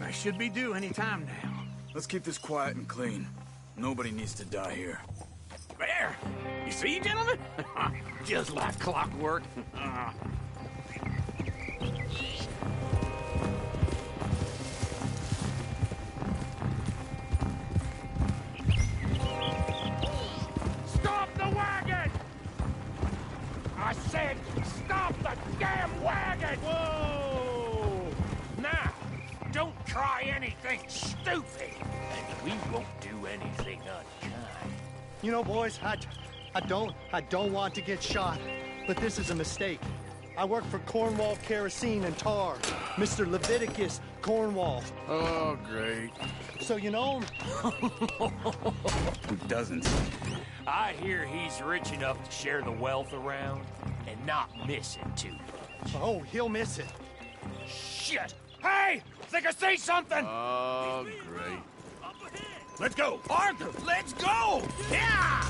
I should be due any time now. Let's keep this quiet and clean. Nobody needs to die here. There! You see, gentlemen? Just like clockwork. Stop the wagon! I said, stop the damn wagon! Whoa! Now, don't try anything stupid, and we won't do anything unkind. You know, boys, I don't want to get shot, but this is a mistake. I work for Cornwall Kerosene and Tar, Mr. Leviticus Cornwall. Oh, great. So you know him? Who doesn't? I hear he's rich enough to share the wealth around and not miss it too much. Oh, he'll miss it. Shit! Hey! Think I see something? Oh, great. Let's go! Arthur, let's go! Yeah!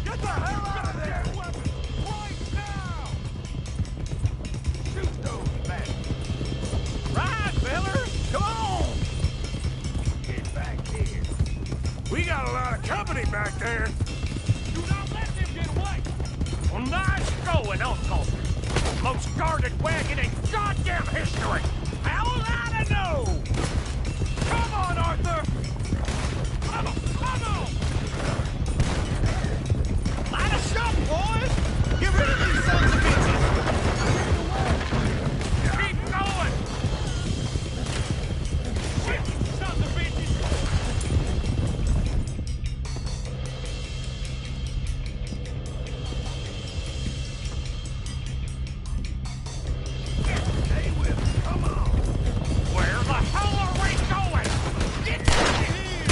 Get the hell out of there! Right now! Shoot those bastards! Right, fellers! Come on! Get back here. We got a lot of company back there. Do not let them get away! Well, nice going, Uncle. Most guarded wagon in goddamn history! How will I know? Come on, Arthur! Come on, come on! Line us up, boys! Get rid of these sons of bitches! Keep going! Shit, sons of bitches! Stay with me, come on! Where the hell are we going? Get out of here!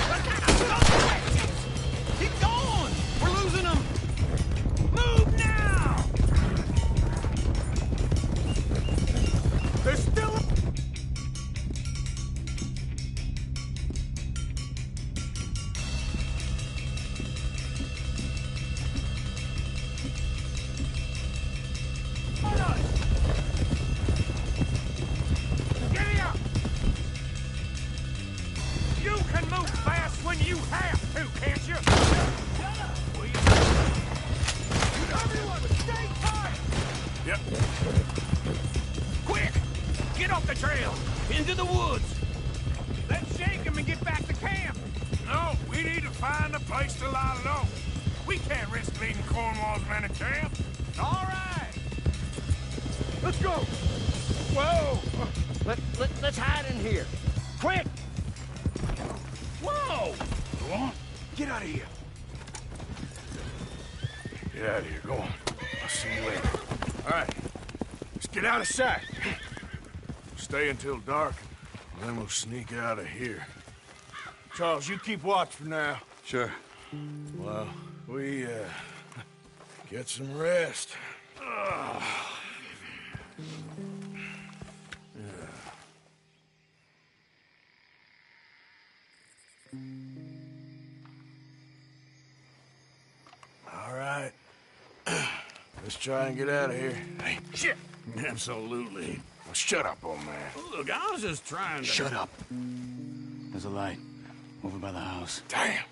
What kind of sons of bitches? Keep going! We're losing them! Move now! There's still a... Giddy up! You can move fast when you have to, can't you? Shut up, will you? Everyone, stay tight! Yep. Quick! Get off the trail! Into the woods! Let's shake him and get back to camp. No, we need to find a place to lie low. We can't risk leading Cornwall's men to camp. All right. Let's go. Whoa. Let's hide in here. Quick! Whoa. Go on. Get out of here. Get out of here. Go on. I'll see you later. All right. Let's get out of sight. Stay until dark, and then we'll sneak out of here. Charles, you keep watch for now. Sure. Well, we, get some rest. All right. Let's try and get out of here. Hey, shit! Absolutely. Well, shut up, old man. Look, I was just trying to... Shut up. There's a light over by the house. Damn.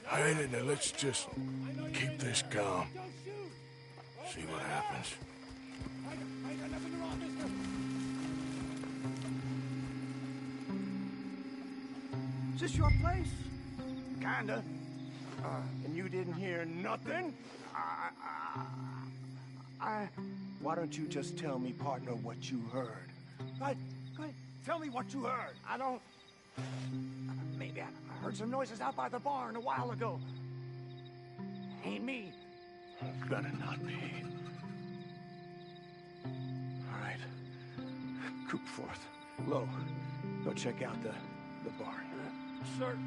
Hey, let's just keep this calm. See what happens. Is this your place? Kinda. And you didn't hear nothing? Why don't you just tell me, partner, what you heard? Go ahead. Tell me what you heard. I don't... Maybe I heard some noises out by the barn a while ago. Ain't me. Better not be. All right. Coopforth. Lo, go check out the barn. Sir.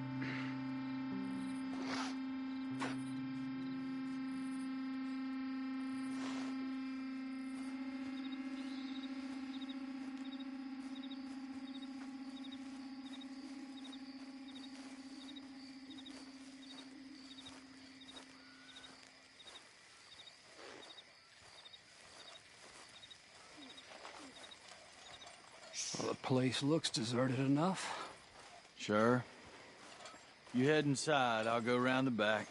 Well, the place looks deserted enough. Sure. You head inside, I'll go round the back.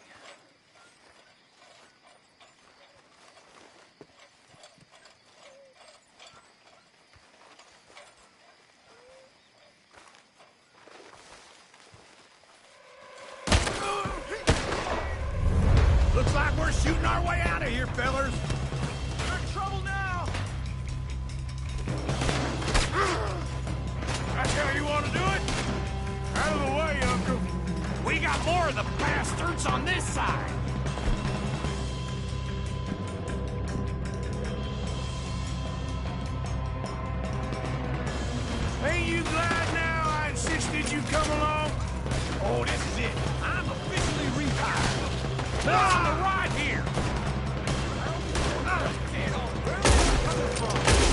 Looks like we're shooting our way out of here, fellers. We're in trouble now. That's how you want to do it? Out of the way, Uncle. We got more of the bastards on this side. Ain't you glad now I insisted you come along? Oh, this is it. I'm officially retired. On the right here.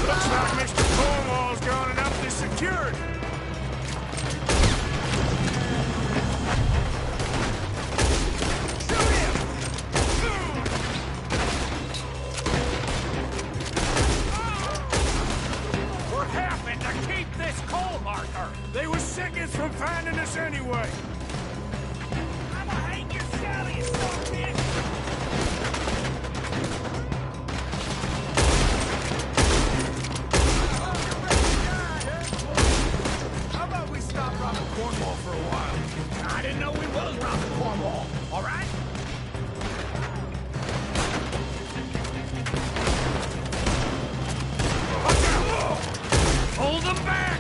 Looks like Mr. Cornwall's gone and upped his security. Shoot him! What happened to keep this coal marker? They were seconds from finding us anyway. I'ma hang your Sally, you son of a bitch! How about we stop robbing Cornwall for a while? I didn't know we was robbing Cornwall, all right? Watch out! Hold them back!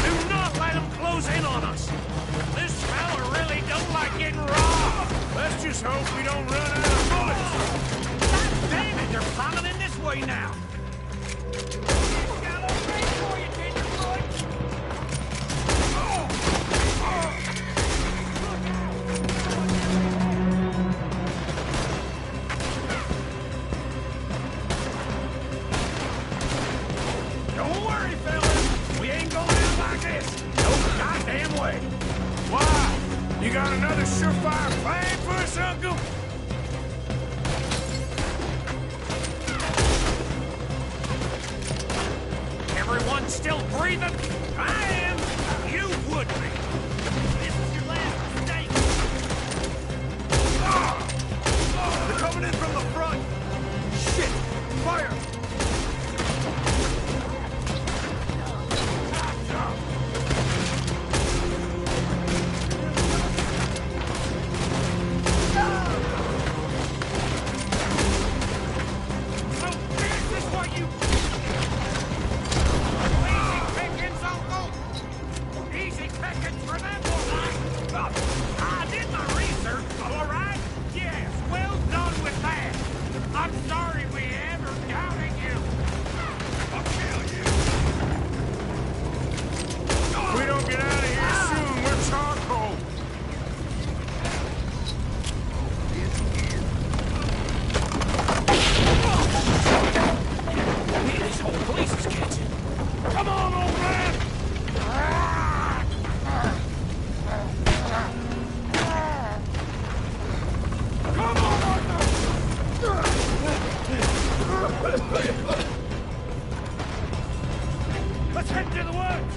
Do not let them close in on us! This fella really don't like getting robbed! Let's just hope we don't run out of bullets! God damn it, they're piling in this way now! Don't worry, fellas! We ain't going out like this! No goddamn way! Why? You got another surefire plan for us, Uncle? Everyone still breathing? I am! You would be! This is your last mistake! They're coming in from the front! Shit! Fire! So this is what you... Easy pickings, Uncle! Easy pickings for them, all right? I did my research, all right? Yes, well done with that. I'm sorry we ever doubted you. I'll kill you. If we don't get out of here soon, we're charcoal. Man, this whole place is catching. Come on, old man! Come on, Arthur! Let's head to the woods!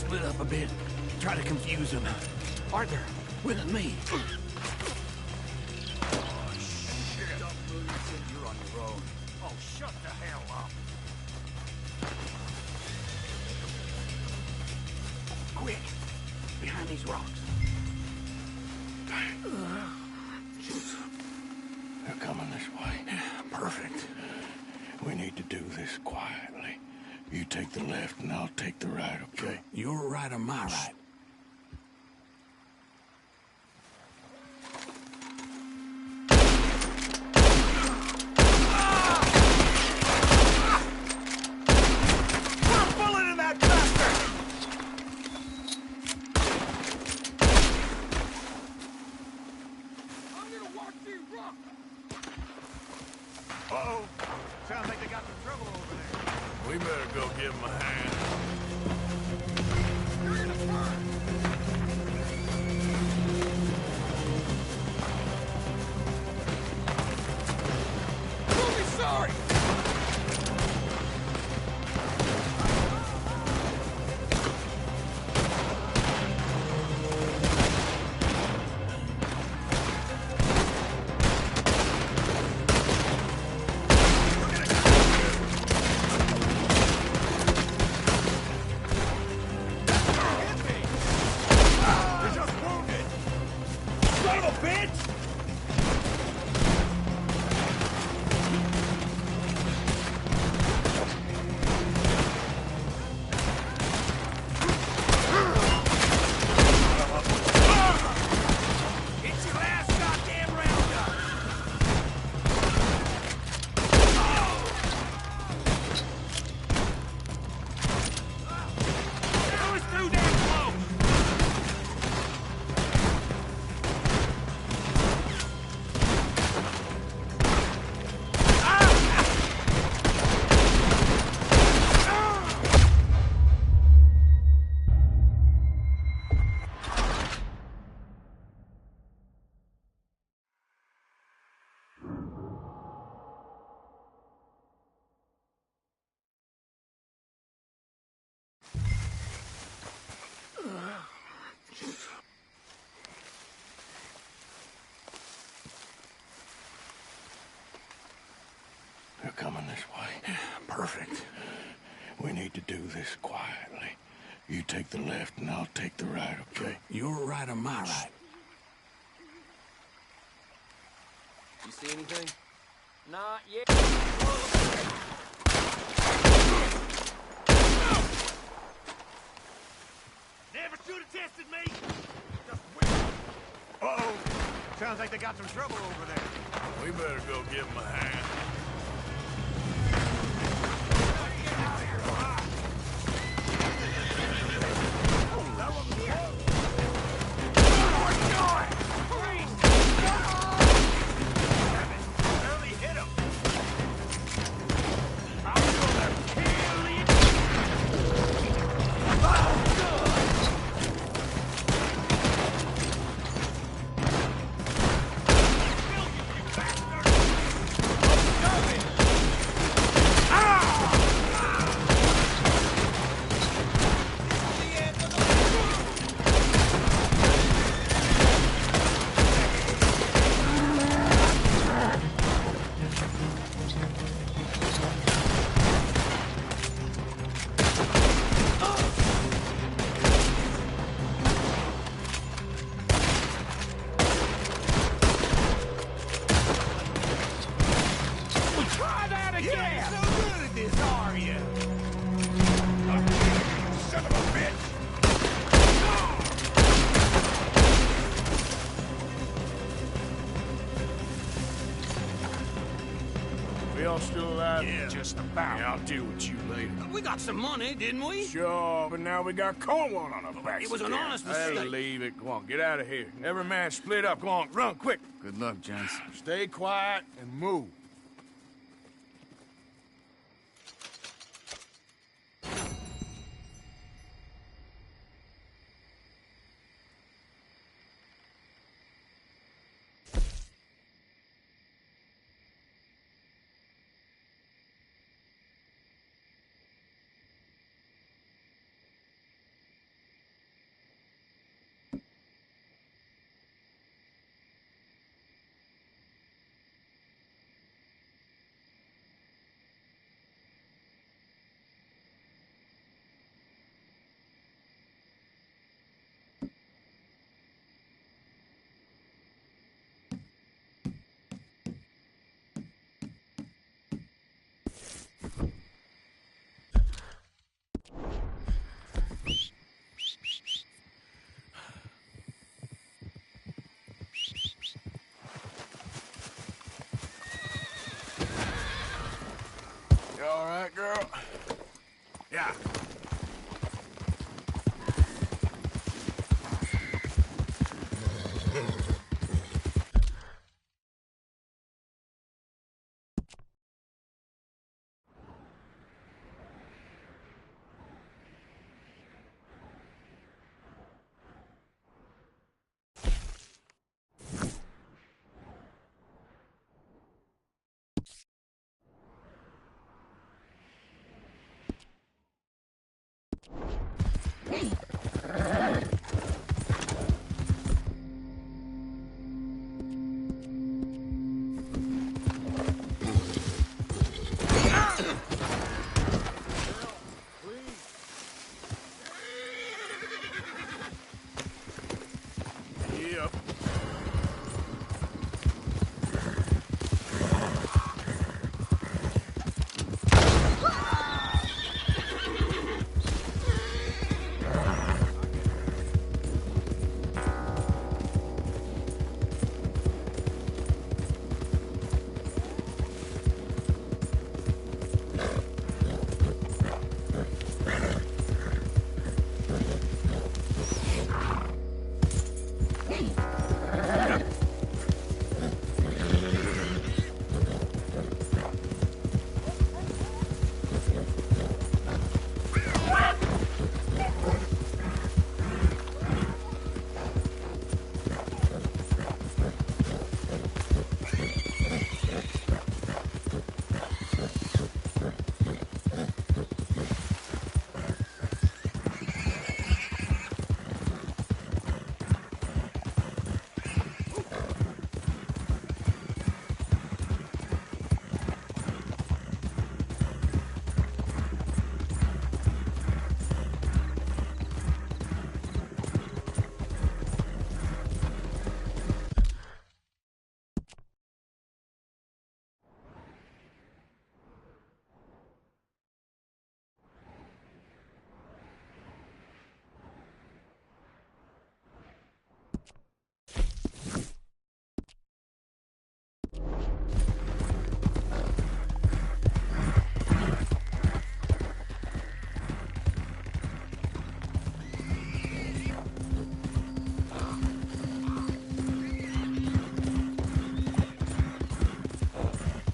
split up a bit. Try to confuse them. Arthur, with me. Oh, shit. You're on your own. Oh, shut the hell up. Quick! Behind these rocks. They're coming this way. Perfect. We need to do this quietly. You take the left and I'll take the right, okay? Your right or my right? Uh-oh. Sounds like they got some trouble over there. We better go give them a hand. You're gonna burn! You'll be sorry! They're coming this way. Perfect. We need to do this quietly. You take the left and I'll take the right, okay? Your right or my right? You see anything? Not yet. Never should have tested me! Just wait. Uh-oh. Sounds like they got some trouble over there. We better go give them a hand. Still alive? Yeah, just about. Yeah, I'll deal with you later. We got some money, didn't we? Sure, but now we got Cornwall on our backs. It was an honest I'll mistake. leave it. Go on, get out of here. Every man split up. Go on, run quick. Good luck, gents. Stay quiet and move. right, girl? Yeah. Yep.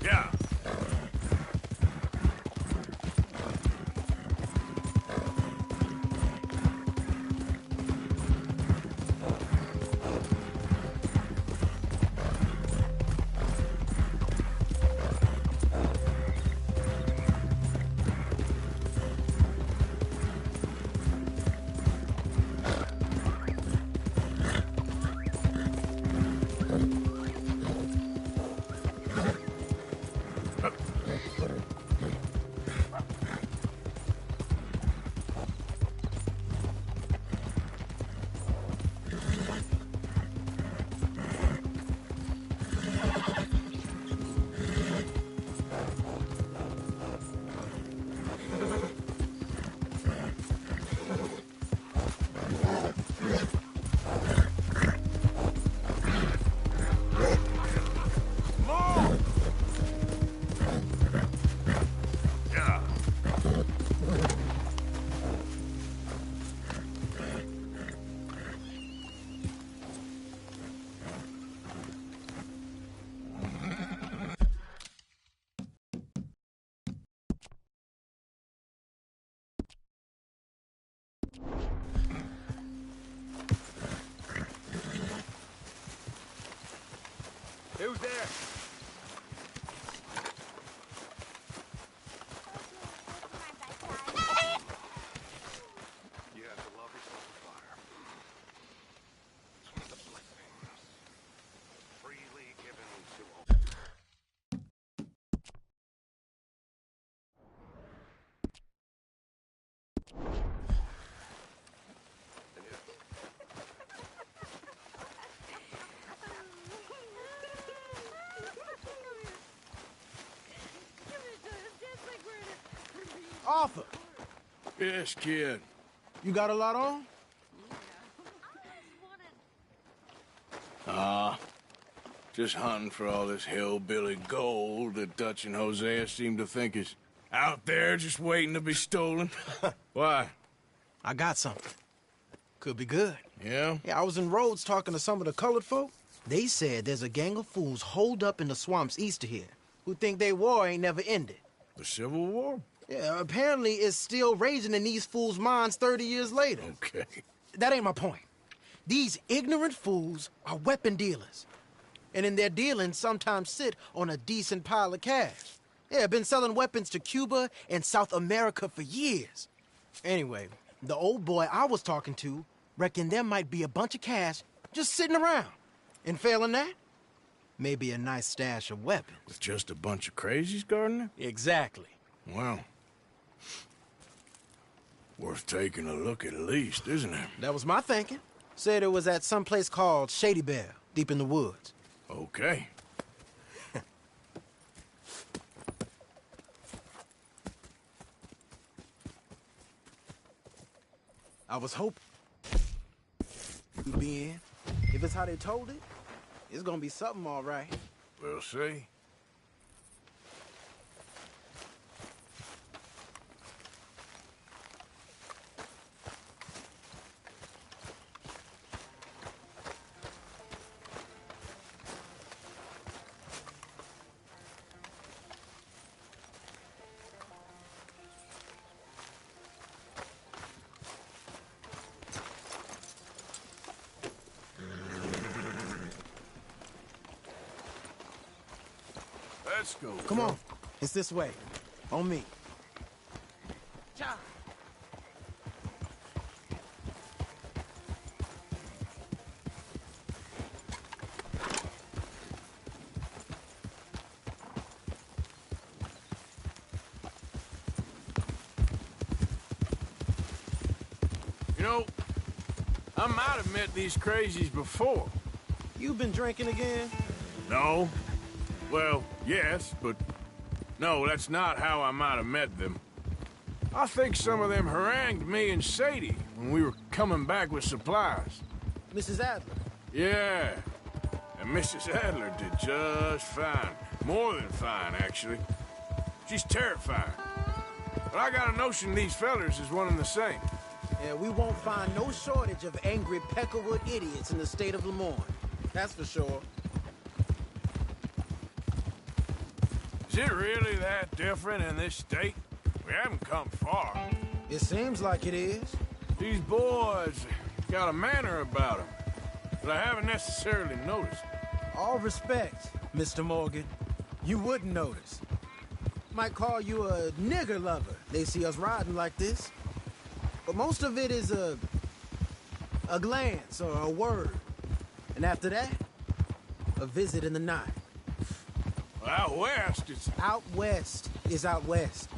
Yeah. Who's there? You have to love yourself a fire. It's one of the blessings freely given to all. Arthur! Yes, kid. You got a lot on? Just hunting for all this hillbilly gold that Dutch and Hosea seem to think is Out there just waiting to be stolen. Why? I got something. Could be good. Yeah? Yeah, I was in Rhodes talking to some of the colored folk. They said there's a gang of fools holed up in the swamps east of here who think their war ain't never ended. The Civil War? Yeah, apparently it's still raging in these fools' minds 30 years later. Okay. That ain't my point. These ignorant fools are weapon dealers. And in their dealings sometimes sit on a decent pile of cash. Yeah, been selling weapons to Cuba and South America for years. Anyway, the old boy I was talking to reckoned there might be a bunch of cash just sitting around. And failing that, maybe a nice stash of weapons. With just a bunch of crazies guarding it? Exactly. Well, worth taking a look at least, isn't it? That was my thinking. Said it was at some place called Shady Belle, deep in the woods. Okay. I was hoping you'd be in. If it's how they told it, it's gonna be something all right. We'll see. Let's go. Come on. It's this way. On me. You know, I might have met these crazies before. You been drinking again? No. Well, yes, but no, that's not how I might have met them. I think some of them harangued me and Sadie when we were coming back with supplies. Mrs. Adler? Yeah, and Mrs. Adler did just fine. More than fine, actually. She's terrifying. But I got a notion these fellers is one and the same. Yeah, we won't find no shortage of angry Peckerwood idiots in the state of Lemoyne. That's for sure. Is it really that different in this state? We haven't come far. It seems like it is. These boys got a manner about them that I haven't necessarily noticed. All respect, Mr. Morgan. You wouldn't notice. Might call you a nigger lover. They see us riding like this. But most of it is a glance or a word. And after that, a visit in the night. Out west, it's... Out west is out west.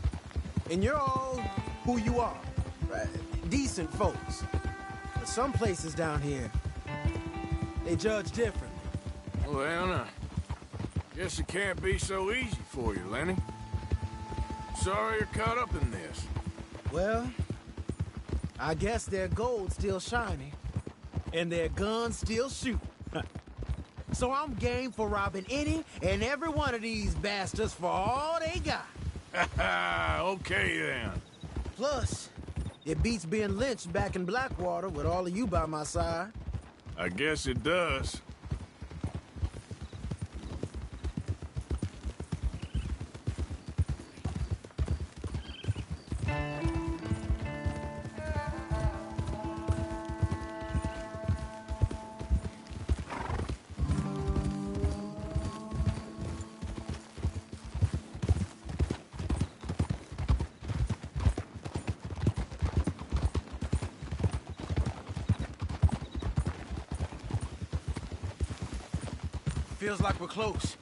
And you're all who you are. Right? Decent folks. But some places down here, they judge differently. Well, now, guess it can't be so easy for you, Lenny. Sorry you're caught up in this. Well, I guess their gold's still shiny. And their guns still shoot. So I'm game for robbing any and every one of these bastards for all they got. Okay, then. Plus, it beats being lynched back in Blackwater with all of you by my side. I guess it does. Feels like we're close.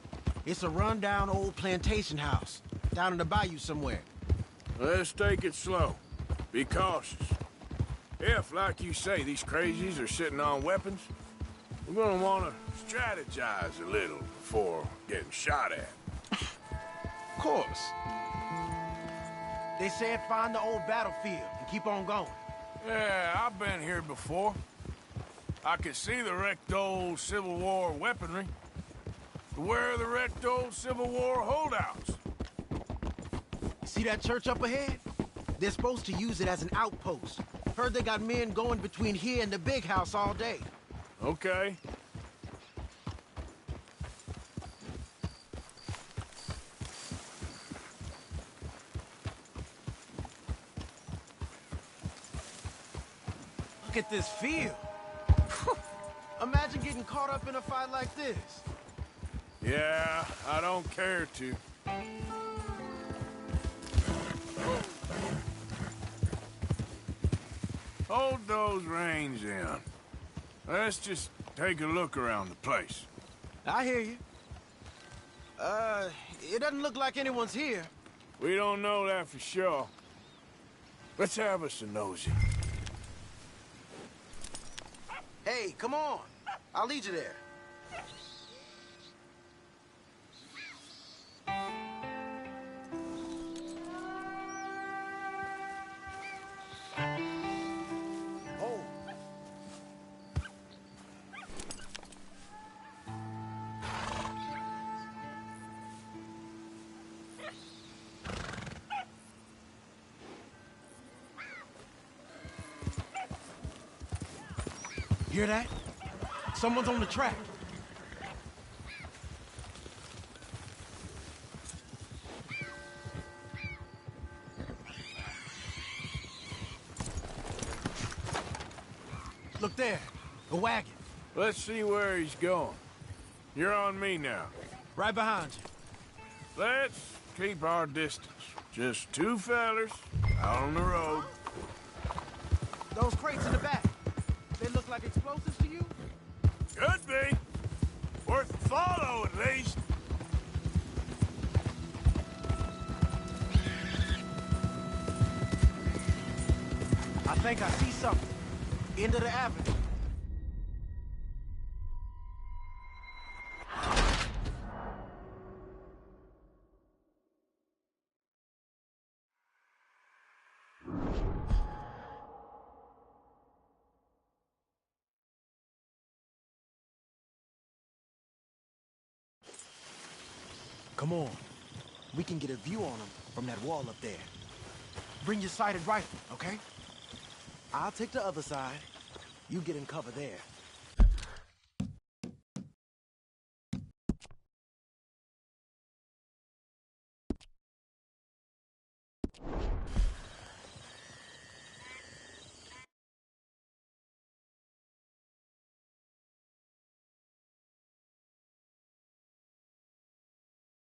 It's a rundown old plantation house, down in the bayou somewhere. Let's take it slow. Be cautious. If, like you say, these crazies are sitting on weapons, we're gonna want to strategize a little before getting shot at. Of course. They said find the old battlefield and keep on going. Yeah, I've been here before. I can see the wrecked old Civil War weaponry. Where are the wrecked old Civil War holdouts? See that church up ahead? They're supposed to use it as an outpost. Heard they got men going between here and the big house all day. Okay. Look at this field. Imagine getting caught up in a fight like this. Yeah, I don't care to. Hold those reins in. Let's just take a look around the place. I hear you. It doesn't look like anyone's here. We don't know that for sure. Let's have us a nosy. Hey, come on. I'll lead you there. Oh. Hear that? Someone's on the track. Look there, a wagon. Let's see where he's going. You're on me now. Right behind you. Let's keep our distance. Just two fellers out on the road. Those crates in the back, they look like explosives to you? Could be. Worth a follow, at least. I think I see something. End of the avenue. Come on. We can get a view on them from that wall up there. Bring your sighted rifle, okay? I'll take the other side. You get in cover there.